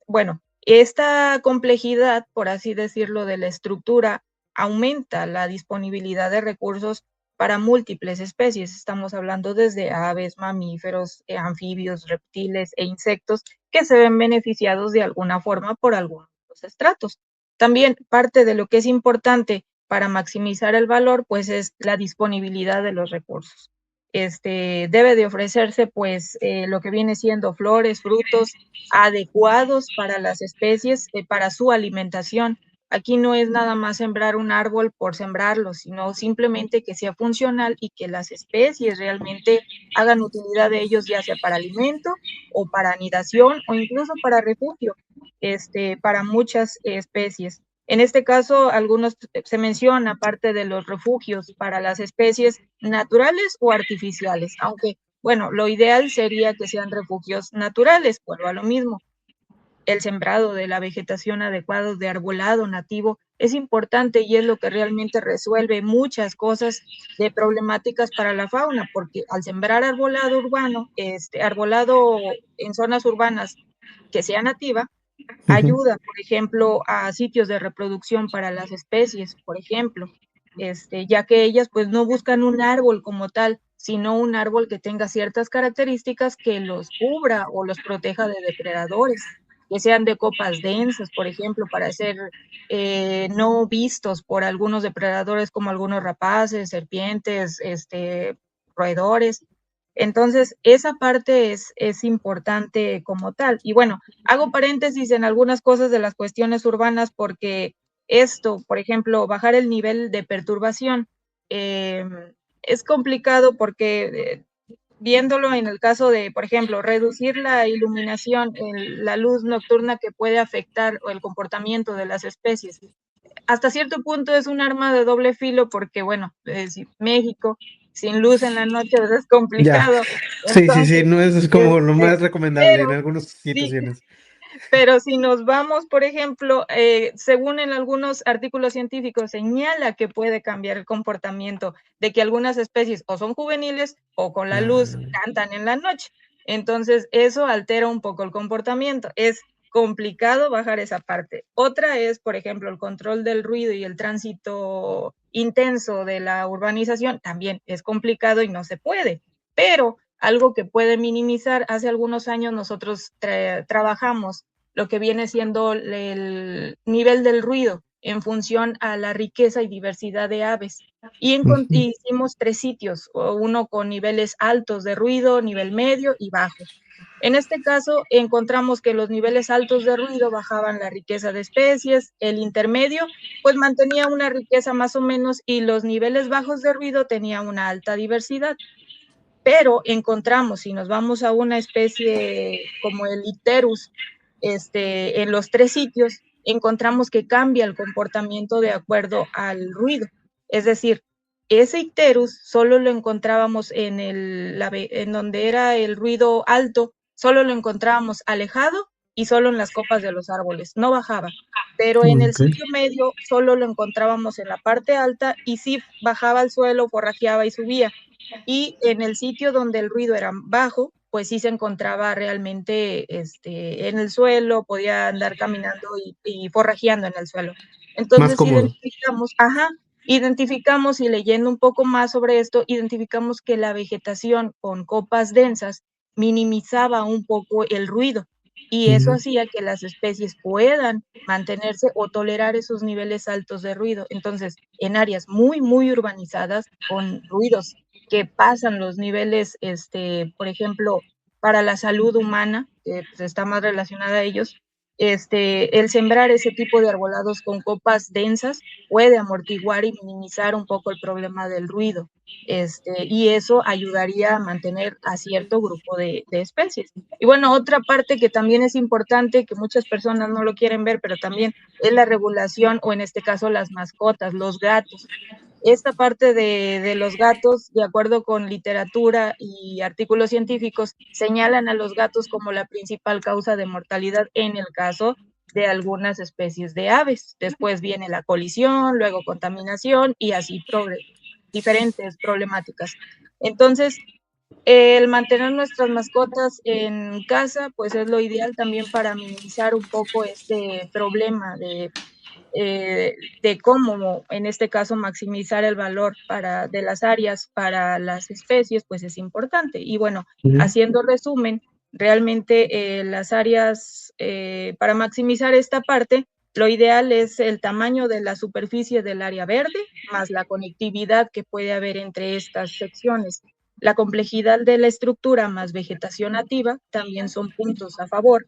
Bueno, Esta complejidad, por así decirlo, de la estructura aumenta la disponibilidad de recursos para múltiples especies. Estamos hablando desde aves, mamíferos, anfibios, reptiles e insectos que se ven beneficiados de alguna forma por algunos de los estratos. También parte de lo que es importante para maximizar el valor, pues es la disponibilidad de los recursos. Debe de ofrecerse pues lo que viene siendo flores, frutos adecuados para las especies, para su alimentación. Aquí no es nada más sembrar un árbol por sembrarlo, sino simplemente que sea funcional y que las especies realmente hagan utilidad de ellos, ya sea para alimento o para anidación o incluso para refugio, para muchas especies. En este caso, algunos se menciona parte de los refugios para las especies naturales o artificiales, aunque, bueno, lo ideal sería que sean refugios naturales, vuelvo a lo mismo. El sembrado de la vegetación adecuado de arbolado nativo es importante y es lo que realmente resuelve muchas cosas de problemáticas para la fauna, porque al sembrar arbolado urbano, arbolado en zonas urbanas que sea nativa, ayuda, por ejemplo, a sitios de reproducción para las especies, por ejemplo, ya que ellas pues no buscan un árbol como tal, sino un árbol que tenga ciertas características que los cubra o los proteja de depredadores, que sean de copas densas, por ejemplo, para ser no vistos por algunos depredadores como algunos rapaces, serpientes, roedores. Entonces, esa parte es importante como tal. Y bueno, hago paréntesis en algunas cosas de las cuestiones urbanas porque esto, por ejemplo, bajar el nivel de perturbación es complicado porque viéndolo en el caso de, por ejemplo, reducir la iluminación, la luz nocturna que puede afectar el comportamiento de las especies. Hasta cierto punto es un arma de doble filo porque, bueno, México sin luz en la noche es Ya, complicado. sí, Entonces, no es como lo más recomendable en pero algunas sí, situaciones. pero si nos vamos, por ejemplo, según en algunos artículos científicos, señala que puede cambiar el comportamiento de que algunas especies o son juveniles o con la luz Ah, cantan en la noche. Entonces, eso altera un poco el comportamiento. Es complicado bajar esa parte. Otra es, por ejemplo, el control del ruido y el tránsito intenso de la urbanización. También es complicado y no se puede. Pero algo que puede minimizar, hace algunos años nosotros trabajamos lo que viene siendo el nivel del ruido en función a la riqueza y diversidad de aves. Y hicimos 3 sitios, uno con niveles altos de ruido, nivel medio y bajo. En este caso, encontramos que los niveles altos de ruido bajaban la riqueza de especies, el intermedio, pues mantenía una riqueza más o menos, y los niveles bajos de ruido tenía una alta diversidad. Pero encontramos, si nos vamos a una especie como el Icterus, en los 3 sitios, encontramos que cambia el comportamiento de acuerdo al ruido. Es decir, ese Icterus solo lo encontrábamos en donde era el ruido alto, solo lo encontrábamos alejado y solo en las copas de los árboles, no bajaba. Pero en el ok. sitio medio solo lo encontrábamos en la parte alta y sí bajaba al suelo, forrajeaba y subía. Y en el sitio donde el ruido era bajo, pues sí se encontraba realmente en el suelo, podía andar caminando y forrajeando en el suelo. Más Entonces cómodo. identificamos y leyendo un poco más sobre esto, identificamos que la vegetación con copas densas minimizaba un poco el ruido y eso Ujú. hacía que las especies puedan mantenerse o tolerar esos niveles altos de ruido. Entonces, en áreas muy, muy urbanizadas, con ruidos que pasan los niveles, por ejemplo, para la salud humana, que pues, está más relacionada a ellos, el sembrar ese tipo de arbolados con copas densas puede amortiguar y minimizar un poco el problema del ruido. Y eso ayudaría a mantener a cierto grupo de especies. Y bueno, otra parte que también es importante, que muchas personas no lo quieren ver, pero también es la regulación, o en este caso las mascotas, los gatos. Esta parte de los gatos, de acuerdo con literatura y artículos científicos, señalan a los gatos como la principal causa de mortalidad en el caso de algunas especies de aves. Después viene la colisión, luego contaminación y así diferentes problemáticas. Entonces, El mantener nuestras mascotas en casa, pues es lo ideal también para minimizar un poco este problema de cómo, en este caso, maximizar el valor de las áreas para las especies, pues es importante. Y bueno, haciendo resumen, realmente las áreas, para maximizar esta parte, lo ideal es el tamaño de la superficie del área verde, más la conectividad que puede haber entre estas secciones. La complejidad de la estructura más vegetación nativa también son puntos a favor.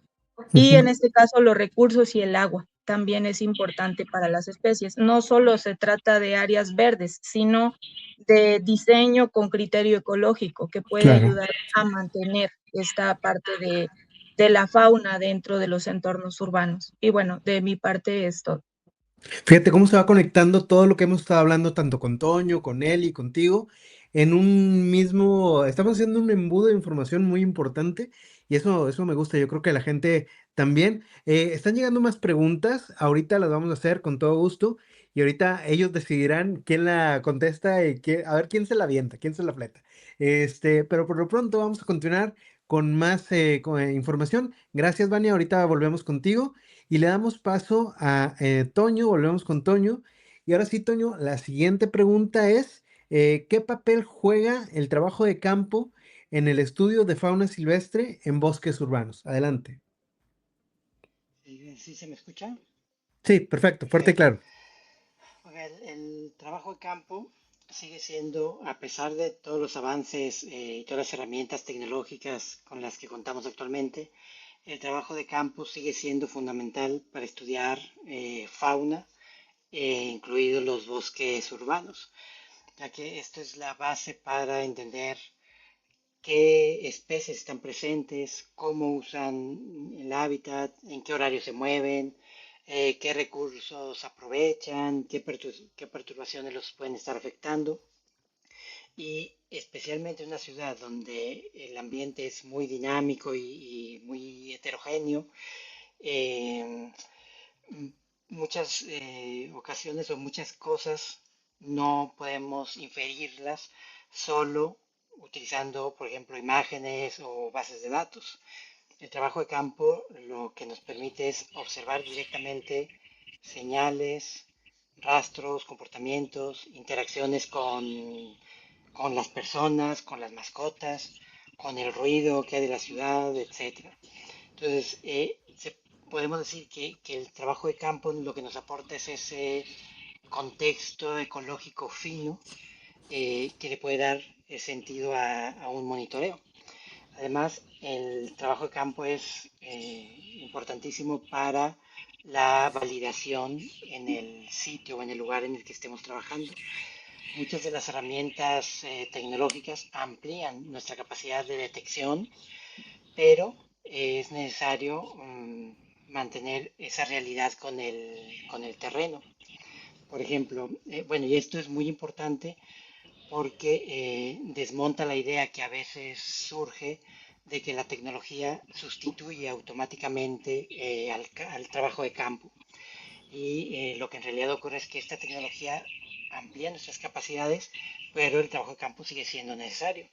Y en este caso, los recursos y el agua también es importante para las especies. No solo se trata de áreas verdes, sino de diseño con criterio ecológico que puede Claro. ayudar a mantener esta parte de la fauna dentro de los entornos urbanos. Y bueno, de mi parte es todo. Fíjate cómo se va conectando todo lo que hemos estado hablando, tanto con Toño, con él y contigo, en un mismo, estamos haciendo un embudo de información muy importante y eso me gusta, yo creo que la gente también. Están llegando más preguntas, ahorita las vamos a hacer con todo gusto y ahorita ellos decidirán quién la contesta y a ver quién se la avienta, quién se la fleta. Pero por lo pronto vamos a continuar con más información. Gracias, Vania, ahorita volvemos contigo. Y le damos paso a Toño, volvemos con Toño. Y ahora sí, Toño, la siguiente pregunta es, ¿qué papel juega el trabajo de campo en el estudio de fauna silvestre en bosques urbanos? Adelante. ¿Sí se me escucha? Sí, perfecto, fuerte y Perfecto. claro. El trabajo de campo sigue siendo, a pesar de todos los avances y todas las herramientas tecnológicas con las que contamos actualmente, el trabajo de campo sigue siendo fundamental para estudiar fauna, incluidos los bosques urbanos, ya que esto es la base para entender qué especies están presentes, cómo usan el hábitat, en qué horario se mueven, qué recursos aprovechan, qué perturbaciones los pueden estar afectando. Y especialmente en una ciudad donde el ambiente es muy dinámico y muy heterogéneo, eh, muchas ocasiones o muchas cosas no podemos inferirlas solo utilizando, por ejemplo, imágenes o bases de datos. El trabajo de campo lo que nos permite es observar directamente señales, rastros, comportamientos, interacciones con las personas, con las mascotas, con el ruido que hay de la ciudad, etcétera. Entonces, podemos decir que el trabajo de campo lo que nos aporta es ese contexto ecológico fino que le puede dar sentido a un monitoreo. Además, el trabajo de campo es importantísimo para la validación en el sitio o en el lugar en el que estemos trabajando. Muchas de las herramientas tecnológicas amplían nuestra capacidad de detección, pero es necesario mantener esa realidad con el terreno. Por ejemplo, bueno, y esto es muy importante porque desmonta la idea que a veces surge de que la tecnología sustituye automáticamente al trabajo de campo. Y lo que en realidad ocurre es que esta tecnología amplía nuestras capacidades, pero el trabajo de campo sigue siendo necesario.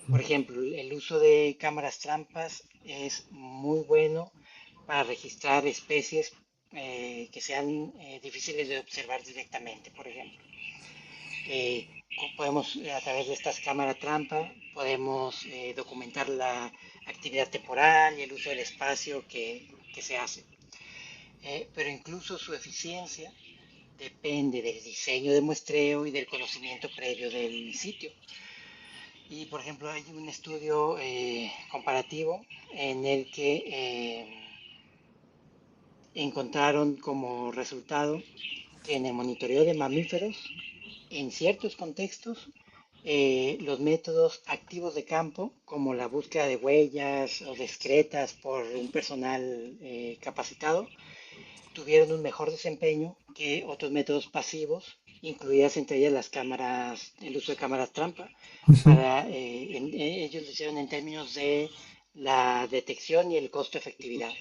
Por ejemplo, el uso de cámaras trampas es muy bueno para registrar especies que sean difíciles de observar directamente, por ejemplo. Podemos, a través de estas cámaras trampa, podemos documentar la actividad temporal y el uso del espacio que se hace. Pero incluso su eficiencia depende del diseño de muestreo y del conocimiento previo del sitio. Y, por ejemplo, hay un estudio comparativo en el que encontraron como resultado que en el monitoreo de mamíferos, en ciertos contextos, los métodos activos de campo, como la búsqueda de huellas o discretas por un personal capacitado, tuvieron un mejor desempeño que otros métodos pasivos, incluidas entre ellas las cámaras, el uso de cámaras trampa. Ellos lo hicieron en términos de la detección y el costo-efectividad.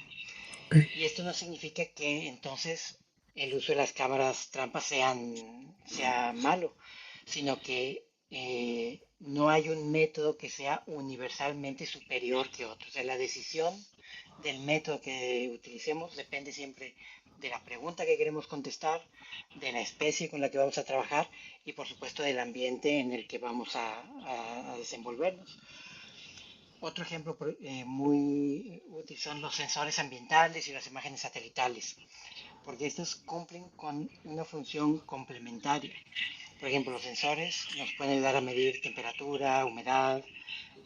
Y esto no significa que entonces el uso de las cámaras trampas sea malo, sino que no hay un método que sea universalmente superior que otro. O sea, la decisión del método que utilicemos depende siempre de la pregunta que queremos contestar, de la especie con la que vamos a trabajar y por supuesto del ambiente en el que vamos a desenvolvernos. Otro ejemplo muy útil son los sensores ambientales y las imágenes satelitales, porque estos cumplen con una función complementaria. Por ejemplo, los sensores nos pueden ayudar a medir temperatura, humedad,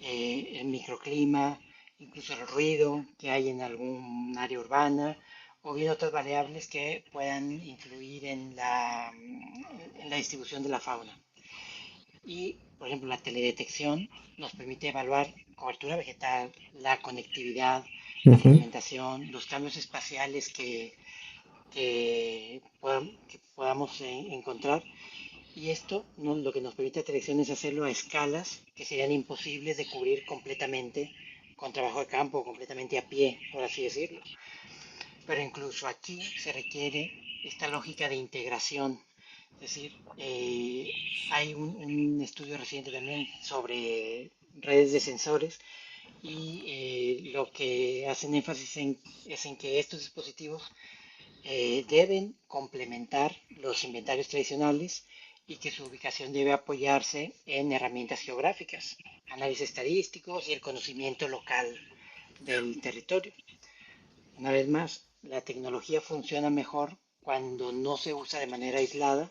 el microclima, incluso el ruido que hay en algún área urbana, o bien otras variables que puedan influir en la distribución de la fauna. Y, por ejemplo, la teledetección nos permite evaluar cobertura vegetal, la conectividad, la fragmentación, los cambios espaciales que podamos encontrar. Y esto lo que nos permite a Telección es hacerlo a escalas que serían imposibles de cubrir completamente con trabajo de campo, completamente a pie, por así decirlo. Pero incluso aquí se requiere esta lógica de integración. Es decir, hay un estudio reciente también sobre redes de sensores y lo que hacen énfasis es en que estos dispositivos deben complementar los inventarios tradicionales y que su ubicación debe apoyarse en herramientas geográficas, análisis estadísticos y el conocimiento local del territorio. Una vez más, la tecnología funciona mejor cuando no se usa de manera aislada,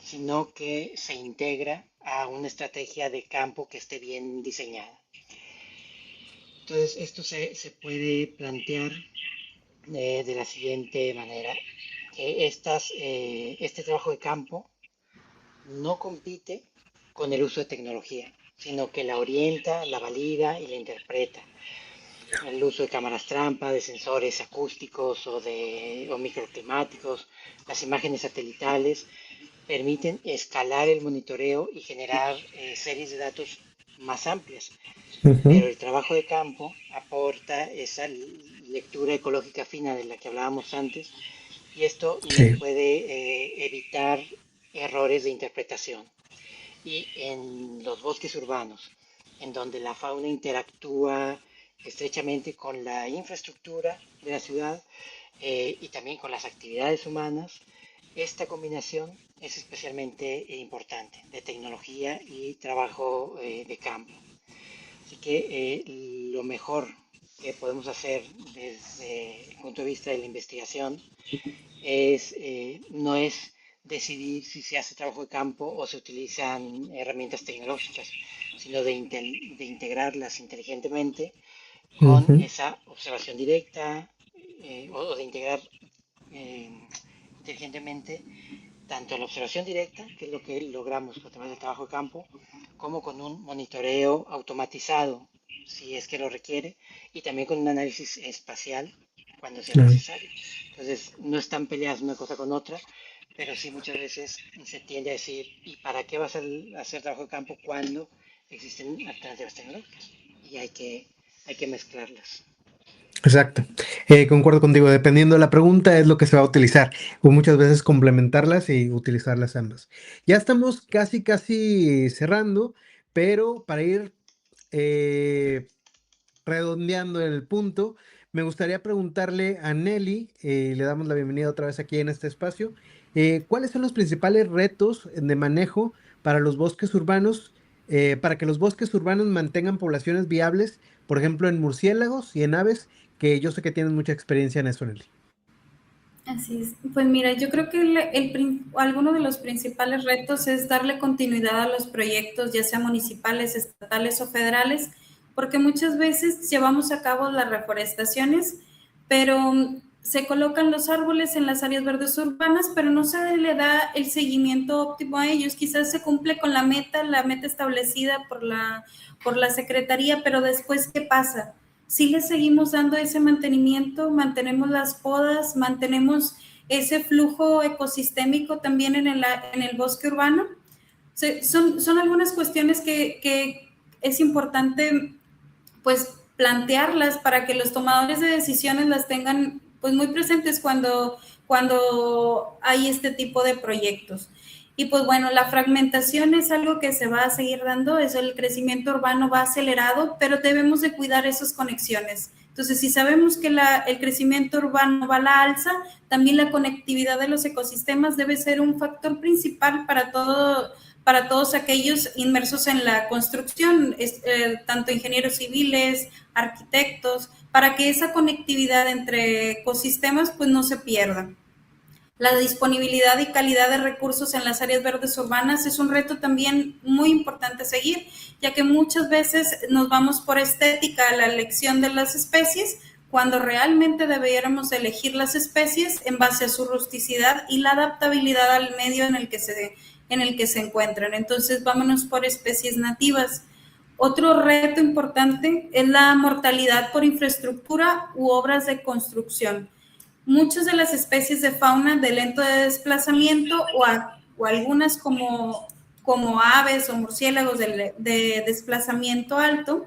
sino que se integra a una estrategia de campo que esté bien diseñada. Entonces, esto se puede plantear de la siguiente manera, que este trabajo de campo no compite con el uso de tecnología, sino que la orienta, la valida y la interpreta. El uso de cámaras trampa, de sensores acústicos o microclimáticos, las imágenes satelitales, permiten escalar el monitoreo y generar series de datos más amplias. Pero el trabajo de campo aporta esa lectura ecológica fina de la que hablábamos antes y esto nos puede evitar errores de interpretación. Y en los bosques urbanos, en donde la fauna interactúa estrechamente con la infraestructura de la ciudad y también con las actividades humanas, esta combinación es especialmente importante de tecnología y trabajo de campo. Así que lo mejor que podemos hacer desde el punto de vista de la investigación no es decidir si se hace trabajo de campo o se utilizan herramientas tecnológicas, sino de integrarlas inteligentemente con esa observación directa o de integrar inteligentemente tanto la observación directa, que es lo que logramos a través del trabajo de campo, como con un monitoreo automatizado, si es que lo requiere, y también con un análisis espacial cuando sea necesario. Entonces, no están peleadas una cosa con otra, pero sí muchas veces se tiende a decir, ¿y para qué vas a hacer trabajo de campo cuando existen alternativas tecnológicas? Y hay que mezclarlas. Exacto. Concuerdo contigo. Dependiendo de la pregunta es lo que se va a utilizar. O muchas veces complementarlas y utilizarlas ambas. Ya estamos casi cerrando, pero para ir redondeando el punto, me gustaría preguntarle a Nelly, le damos la bienvenida otra vez aquí en este espacio, ¿cuáles son los principales retos de manejo para los bosques urbanos, para que los bosques urbanos mantengan poblaciones viables, por ejemplo, en murciélagos y en aves, que yo sé que tienen mucha experiencia en eso, Nelly? Así es. Pues mira, yo creo que alguno de los principales retos es darle continuidad a los proyectos, ya sea municipales, estatales o federales, porque muchas veces llevamos a cabo las reforestaciones, pero se colocan los árboles en las áreas verdes urbanas, pero no se le da el seguimiento óptimo a ellos. Quizás se cumple con la meta establecida por la Secretaría, pero después, ¿qué pasa? Sí le seguimos dando ese mantenimiento, mantenemos las podas, mantenemos ese flujo ecosistémico también en el bosque urbano. Son algunas cuestiones que es importante pues plantearlas para que los tomadores de decisiones las tengan pues muy presentes cuando hay este tipo de proyectos. Y pues bueno, la fragmentación es algo que se va a seguir dando, es el crecimiento urbano va acelerado, pero debemos de cuidar esas conexiones. Entonces, si sabemos que el crecimiento urbano va a la alza, también la conectividad de los ecosistemas debe ser un factor principal para todos aquellos inmersos en la construcción, tanto ingenieros civiles, arquitectos, para que esa conectividad entre ecosistemas pues no se pierda. La disponibilidad y calidad de recursos en las áreas verdes urbanas es un reto también muy importante seguir, ya que muchas veces nos vamos por estética a la elección de las especies, cuando realmente deberíamos elegir las especies en base a su rusticidad y la adaptabilidad al medio en el que se encuentran. Entonces, vámonos por especies nativas. Otro reto importante es la mortalidad por infraestructura u obras de construcción. Muchas de las especies de fauna de lento desplazamiento o algunas como aves o murciélagos de desplazamiento alto,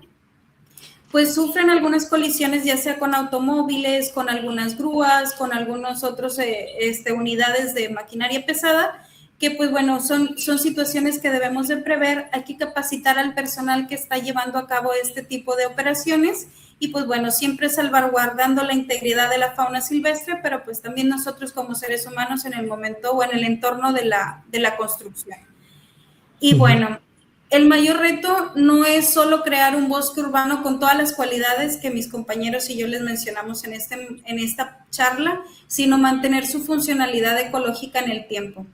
pues sufren algunas colisiones ya sea con automóviles, con algunas grúas, con algunos otros unidades de maquinaria pesada, que pues bueno, son situaciones que debemos de prever. Hay que capacitar al personal que está llevando a cabo este tipo de operaciones y pues bueno, siempre salvaguardando la integridad de la fauna silvestre, pero pues también nosotros como seres humanos en el momento o en el entorno de la construcción. Y bueno, el mayor reto no es solo crear un bosque urbano con todas las cualidades que mis compañeros y yo les mencionamos en esta charla, sino mantener su funcionalidad ecológica en el tiempo.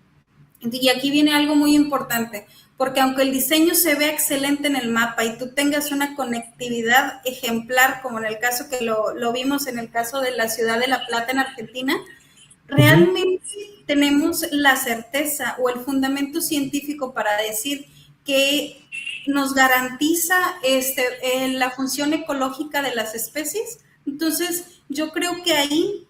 Y aquí viene algo muy importante, porque aunque el diseño se vea excelente en el mapa y tú tengas una conectividad ejemplar, como en el caso que lo vimos en el caso de la ciudad de La Plata en Argentina, realmente tenemos la certeza o el fundamento científico para decir que nos garantiza la función ecológica de las especies. Entonces, yo creo que ahí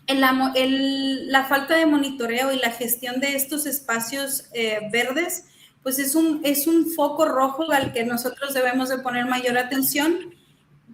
la falta de monitoreo y la gestión de estos espacios verdes, pues es un foco rojo al que nosotros debemos de poner mayor atención,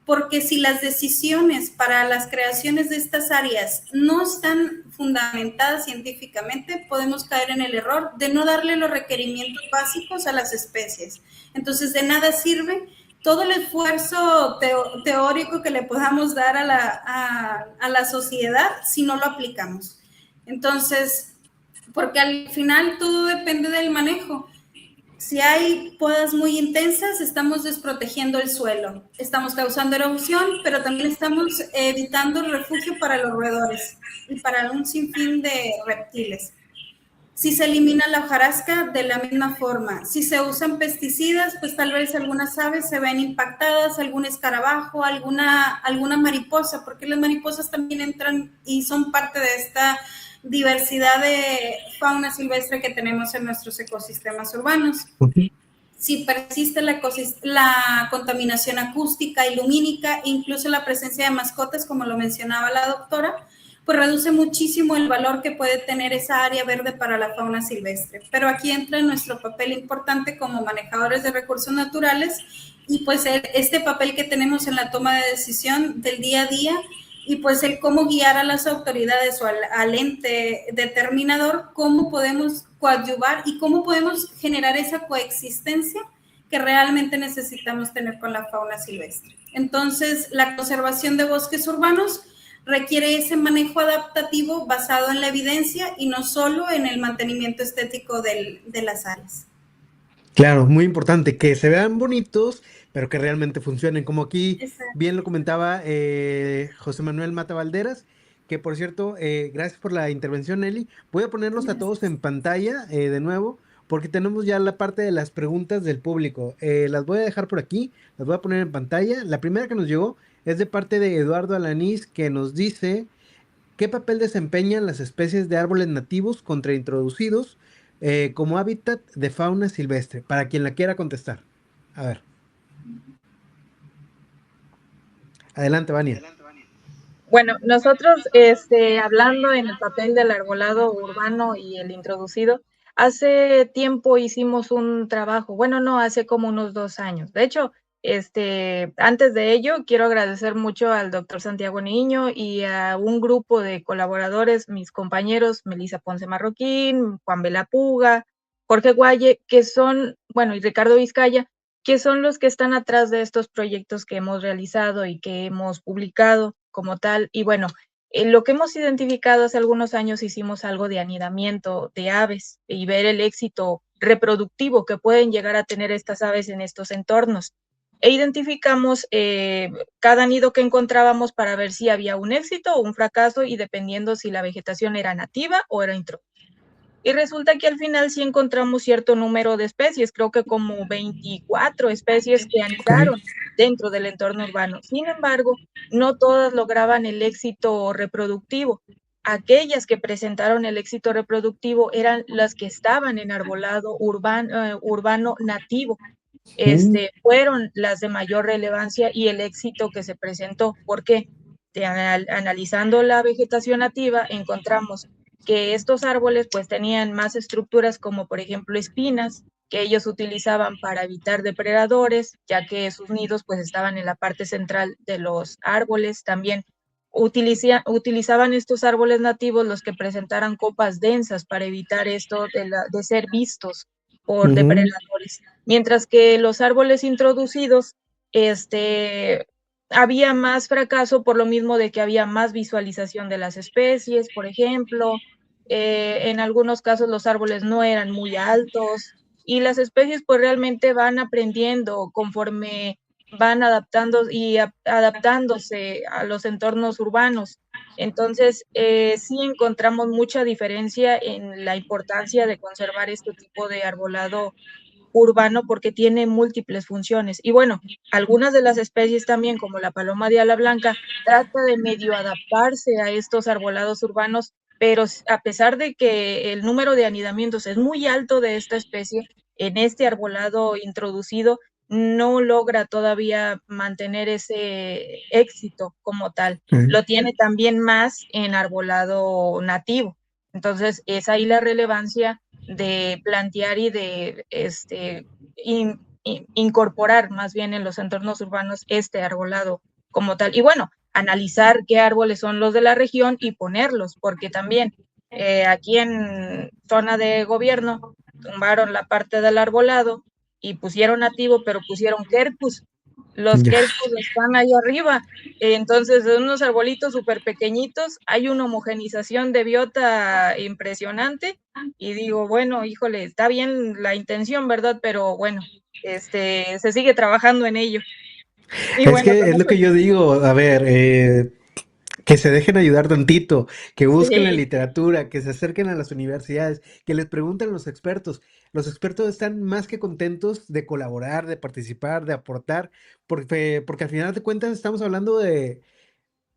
porque si las decisiones para las creaciones de estas áreas no están fundamentadas científicamente, podemos caer en el error de no darle los requerimientos básicos a las especies. Entonces, de nada sirve todo el esfuerzo teórico que le podamos dar a la sociedad si no lo aplicamos. Entonces, porque al final todo depende del manejo. Si hay podas muy intensas, estamos desprotegiendo el suelo, estamos causando erosión, pero también estamos evitando el refugio para los roedores y para un sinfín de reptiles. Si se elimina la hojarasca, de la misma forma. Si se usan pesticidas, pues tal vez algunas aves se ven impactadas, algún escarabajo, alguna mariposa, porque las mariposas también entran y son parte de esta diversidad de fauna silvestre que tenemos en nuestros ecosistemas urbanos. Si persiste la contaminación acústica y lumínica, incluso la presencia de mascotas, como lo mencionaba la doctora, pues reduce muchísimo el valor que puede tener esa área verde para la fauna silvestre. Pero aquí entra nuestro papel importante como manejadores de recursos naturales y pues este papel que tenemos en la toma de decisión del día a día y pues el cómo guiar a las autoridades o al ente determinador, cómo podemos coadyuvar y cómo podemos generar esa coexistencia que realmente necesitamos tener con la fauna silvestre. Entonces, la conservación de bosques urbanos requiere ese manejo adaptativo basado en la evidencia y no solo en el mantenimiento estético de las áreas. Claro, muy importante, que se vean bonitos, pero que realmente funcionen. Como aquí Exacto. bien lo comentaba José Manuel Mata Valderas, que por cierto, gracias por la intervención, Nelly. Voy a ponerlos a todos en pantalla de nuevo, porque tenemos ya la parte de las preguntas del público. Las voy a dejar por aquí, las voy a poner en pantalla. La primera que nos llegó es de parte de Eduardo Alanís, que nos dice: ¿qué papel desempeñan las especies de árboles nativos contra introducidos como hábitat de fauna silvestre? Para quien la quiera contestar. A ver. Adelante, Vania. Bueno, nosotros, hablando en el papel del arbolado urbano y el introducido, hace tiempo hicimos un trabajo, bueno, no, hace como unos 2 años. De hecho, antes de ello, quiero agradecer mucho al doctor Santiago Niño y a un grupo de colaboradores, mis compañeros, Melissa Ponce Marroquín, Juan Vela Puga, Jorge Guaye, que son, bueno, y Ricardo Vizcaya, que son los que están atrás de estos proyectos que hemos realizado y que hemos publicado como tal. Y bueno, lo que hemos identificado hace algunos años, hicimos algo de anidamiento de aves y ver el éxito reproductivo que pueden llegar a tener estas aves en estos entornos. E identificamos cada nido que encontrábamos para ver si había un éxito o un fracaso, y dependiendo si la vegetación era nativa o era introducida. Y resulta que al final sí encontramos cierto número de especies, creo que como 24 especies que anidaron dentro del entorno urbano. Sin embargo, no todas lograban el éxito reproductivo. Aquellas que presentaron el éxito reproductivo eran las que estaban en arbolado urbano nativo. Fueron las de mayor relevancia y el éxito que se presentó. ¿Por qué? Analizando la vegetación nativa, encontramos que estos árboles pues tenían más estructuras, como por ejemplo espinas, que ellos utilizaban para evitar depredadores, ya que sus nidos pues estaban en la parte central de los árboles. También utilizaban estos árboles nativos los que presentaran copas densas para evitar esto de ser vistos por depredadores. Mientras que los árboles introducidos, había más fracaso por lo mismo de que había más visualización de las especies, por ejemplo. En algunos casos los árboles no eran muy altos y las especies pues realmente van aprendiendo conforme van adaptándose a los entornos urbanos. Entonces, sí encontramos mucha diferencia en la importancia de conservar este tipo de arbolado urbano porque tiene múltiples funciones. Y bueno, algunas de las especies también, como la paloma de ala blanca, trata de medio adaptarse a estos arbolados urbanos, pero a pesar de que el número de anidamientos es muy alto de esta especie, en este arbolado introducido no logra todavía mantener ese éxito como tal. Lo tiene también más en arbolado nativo. Entonces, es ahí la relevancia de plantear y de incorporar más bien en los entornos urbanos este arbolado como tal. Y bueno, analizar qué árboles son los de la región y ponerlos, porque también aquí en zona de gobierno tumbaron la parte del arbolado y pusieron nativo, pero pusieron quercus. Los quercus están ahí arriba, entonces de unos arbolitos súper pequeñitos hay una homogenización de biota impresionante. Y digo, bueno, híjole, está bien la intención, ¿verdad? Pero bueno, se sigue trabajando en ello. Y Es bueno, que es lo que yo digo, a ver, que se dejen ayudar tantito, que busquen la sí, literatura, que se acerquen a las universidades, que les pregunten a los expertos. Los expertos están más que contentos de colaborar, de participar, de aportar, porque al final de cuentas estamos hablando de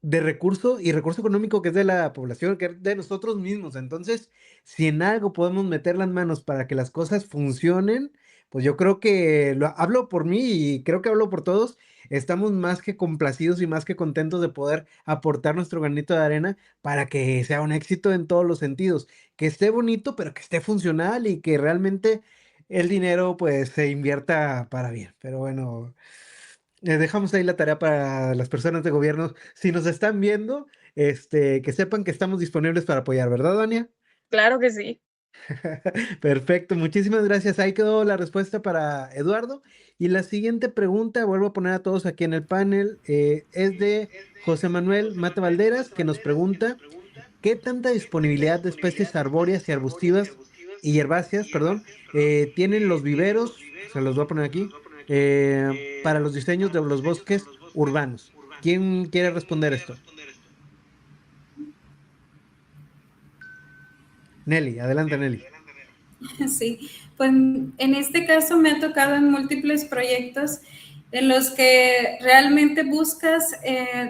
recurso y recurso económico que es de la población, que es de nosotros mismos. Entonces, si en algo podemos meter las manos para que las cosas funcionen, pues yo creo que hablo por mí y creo que hablo por todos. Estamos más que complacidos y más que contentos de poder aportar nuestro granito de arena para que sea un éxito en todos los sentidos, que esté bonito, pero que esté funcional y que realmente el dinero pues se invierta para bien. Pero bueno, dejamos ahí la tarea para las personas de gobierno. Si nos están viendo, que sepan que estamos disponibles para apoyar, ¿verdad, Dania? claro que sí. Perfecto, muchísimas gracias. Ahí quedó la respuesta para Eduardo. Y la siguiente pregunta, vuelvo a poner a todos aquí en el panel, es de José Manuel Mata Valderas, que nos pregunta, ¿qué tanta disponibilidad de especies arbóreas y arbustivas y herbáceas, perdón, tienen los viveros, se los voy a poner aquí, para los diseños de los bosques urbanos? ¿Quién quiere responder esto? Nelly, adelante, Nelly. Sí, pues en este caso me ha tocado en múltiples proyectos en los que realmente buscas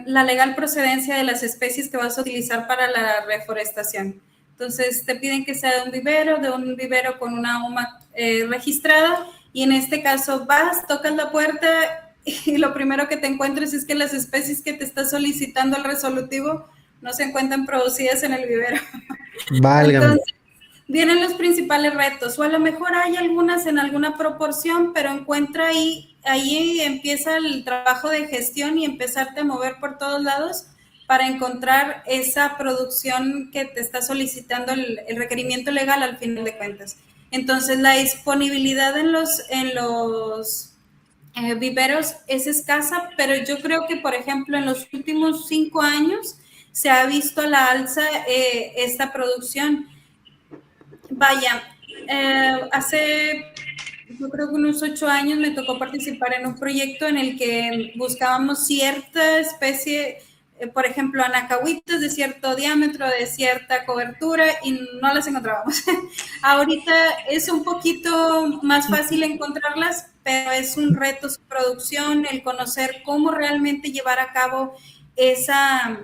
la legal procedencia de las especies que vas a utilizar para la reforestación. Entonces te piden que sea de un vivero con una UMA registrada, y en este caso vas, tocas la puerta y lo primero que te encuentras es que las especies que te está solicitando el resolutivo no se encuentran producidas en el vivero. Válgame. Entonces, vienen los principales retos, o a lo mejor hay algunas en alguna proporción, pero encuentra ahí empieza el trabajo de gestión y empezarte a mover por todos lados para encontrar esa producción que te está solicitando el requerimiento legal al final de cuentas. Entonces la disponibilidad en los viveros es escasa, pero yo creo que, por ejemplo, en los últimos 5 años se ha visto a la alza esta producción. Vaya, hace, yo creo que unos 8 años me tocó participar en un proyecto en el que buscábamos cierta especie, por ejemplo, anacahuitas de cierto diámetro, de cierta cobertura, y no las encontrábamos. Ahorita es un poquito más fácil encontrarlas, pero es un reto su producción, el conocer cómo realmente llevar a cabo esa,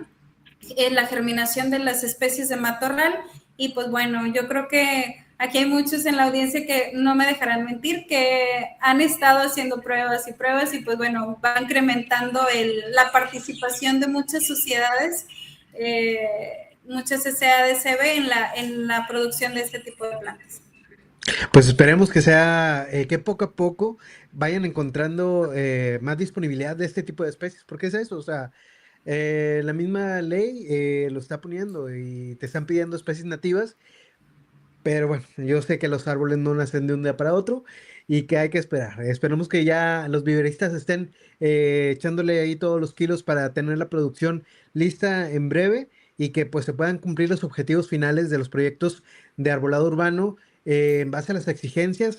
la germinación de las especies de matorral. Y pues bueno, yo creo que aquí hay muchos en la audiencia que no me dejarán mentir, que han estado haciendo pruebas y pruebas y pues bueno, va incrementando la participación de muchas sociedades, muchas SADCB en la producción de este tipo de plantas. Pues esperemos que sea, que poco a poco vayan encontrando más disponibilidad de este tipo de especies, porque es eso, o sea, la misma ley lo está poniendo y te están pidiendo especies nativas, pero bueno, yo sé que los árboles no nacen de un día para otro y que hay que esperar. Esperemos que ya los viveristas estén echándole ahí todos los kilos para tener la producción lista en breve y que pues se puedan cumplir los objetivos finales de los proyectos de arbolado urbano en base a las exigencias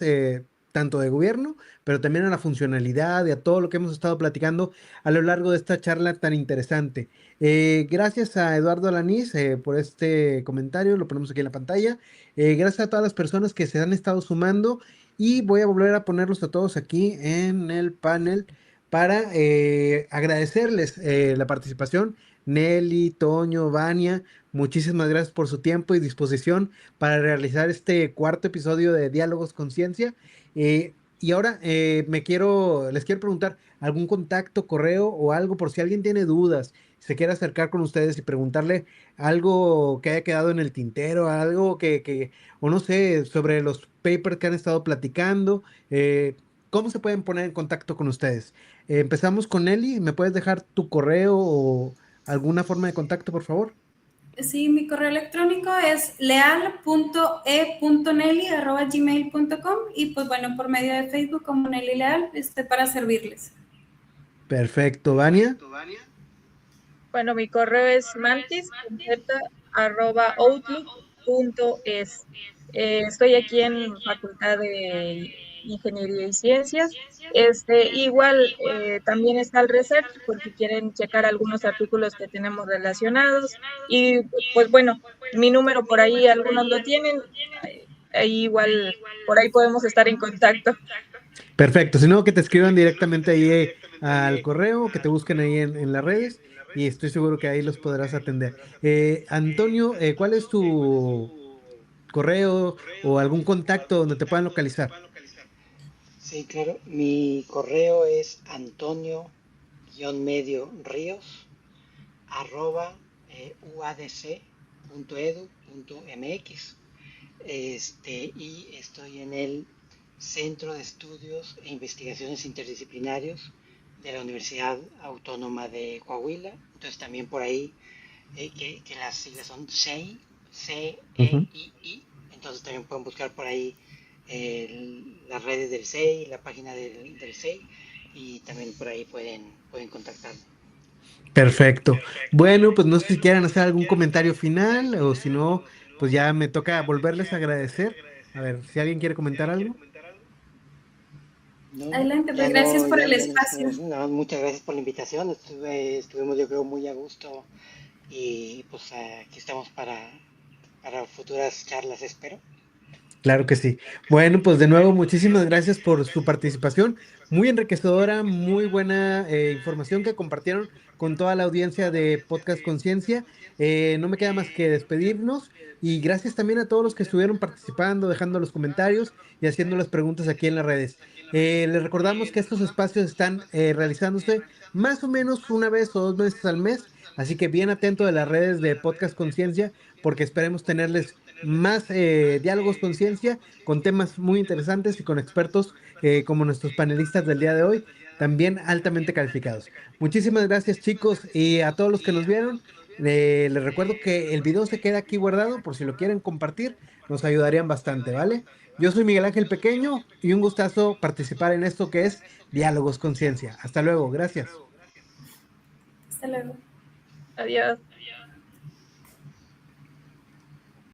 tanto de gobierno, pero también a la funcionalidad y a todo lo que hemos estado platicando a lo largo de esta charla tan interesante. Gracias a Eduardo Alanís por este comentario, lo ponemos aquí en la pantalla. Gracias a todas las personas que se han estado sumando y voy a volver a ponerlos a todos aquí en el panel para agradecerles la participación. Nelly, Toño, Vania, muchísimas gracias por su tiempo y disposición para realizar este cuarto episodio de Diálogos Conciencia. Y ahora les quiero preguntar algún contacto, correo o algo por si alguien tiene dudas, se quiere acercar con ustedes y preguntarle algo que haya quedado en el tintero, algo o no sé, sobre los papers que han estado platicando. ¿Cómo se pueden poner en contacto con ustedes? Empezamos con Nelly. ¿Me puedes dejar tu correo o alguna forma de contacto, por favor? Sí, mi correo electrónico es leal.e.nelly@gmail.com y pues bueno, por medio de Facebook como Nelly Leal, para servirles. Perfecto, Vania. Bueno, mi correo es mantis@outlook.es. Estoy aquí en Facultad de Ingeniería y Ciencias. Igual también está el research por si quieren checar algunos artículos que tenemos relacionados. Y pues bueno, mi número por ahí algunos lo tienen. Ahí igual, por ahí podemos estar en contacto. Perfecto, si no, que te escriban directamente ahí al correo, que te busquen ahí en las redes y estoy seguro que ahí los podrás atender. Antonio, ¿cuál es tu correo o algún contacto donde te puedan localizar? Sí, claro. Mi correo es antonio-medio-ríos @uadc.edu.mx. Y estoy en el Centro de Estudios e Investigaciones Interdisciplinarios de la Universidad Autónoma de Coahuila. Entonces también por ahí, que las siglas son CEI, CEII. Entonces también pueden buscar por ahí las redes del CEI, la página del CEI, y también por ahí pueden contactarme. Perfecto. Bueno, pues no sé si quieran hacer algún comentario final o si no, pues ya me toca volverles a agradecer. A ver, si alguien quiere comentar algo. No, Adelante, pues ya gracias no, por ya el espacio. no, muchas gracias por la invitación. Estuvimos yo creo muy a gusto y pues aquí estamos para futuras charlas, espero. Claro que sí. Bueno, pues de nuevo, muchísimas gracias por su participación. Muy enriquecedora, muy buena información que compartieron con toda la audiencia de Podcast Conciencia. No me queda más que despedirnos y gracias también a todos los que estuvieron participando, dejando los comentarios y haciendo las preguntas aquí en las redes. Les recordamos que estos espacios están realizándose más o menos una vez o 2 veces al mes, así que bien atento de las redes de Podcast Conciencia porque esperemos tenerles más diálogos con ciencia, con temas muy interesantes y con expertos como nuestros panelistas del día de hoy, también altamente calificados. Muchísimas gracias chicos y a todos los que nos vieron, Les recuerdo que el video se queda aquí guardado por si lo quieren compartir, nos ayudarían bastante, ¿vale? Yo soy Miguel Ángel Pequeño y un gustazo participar en esto que es Diálogos Conciencia. Hasta luego, gracias. Hasta luego. Adiós.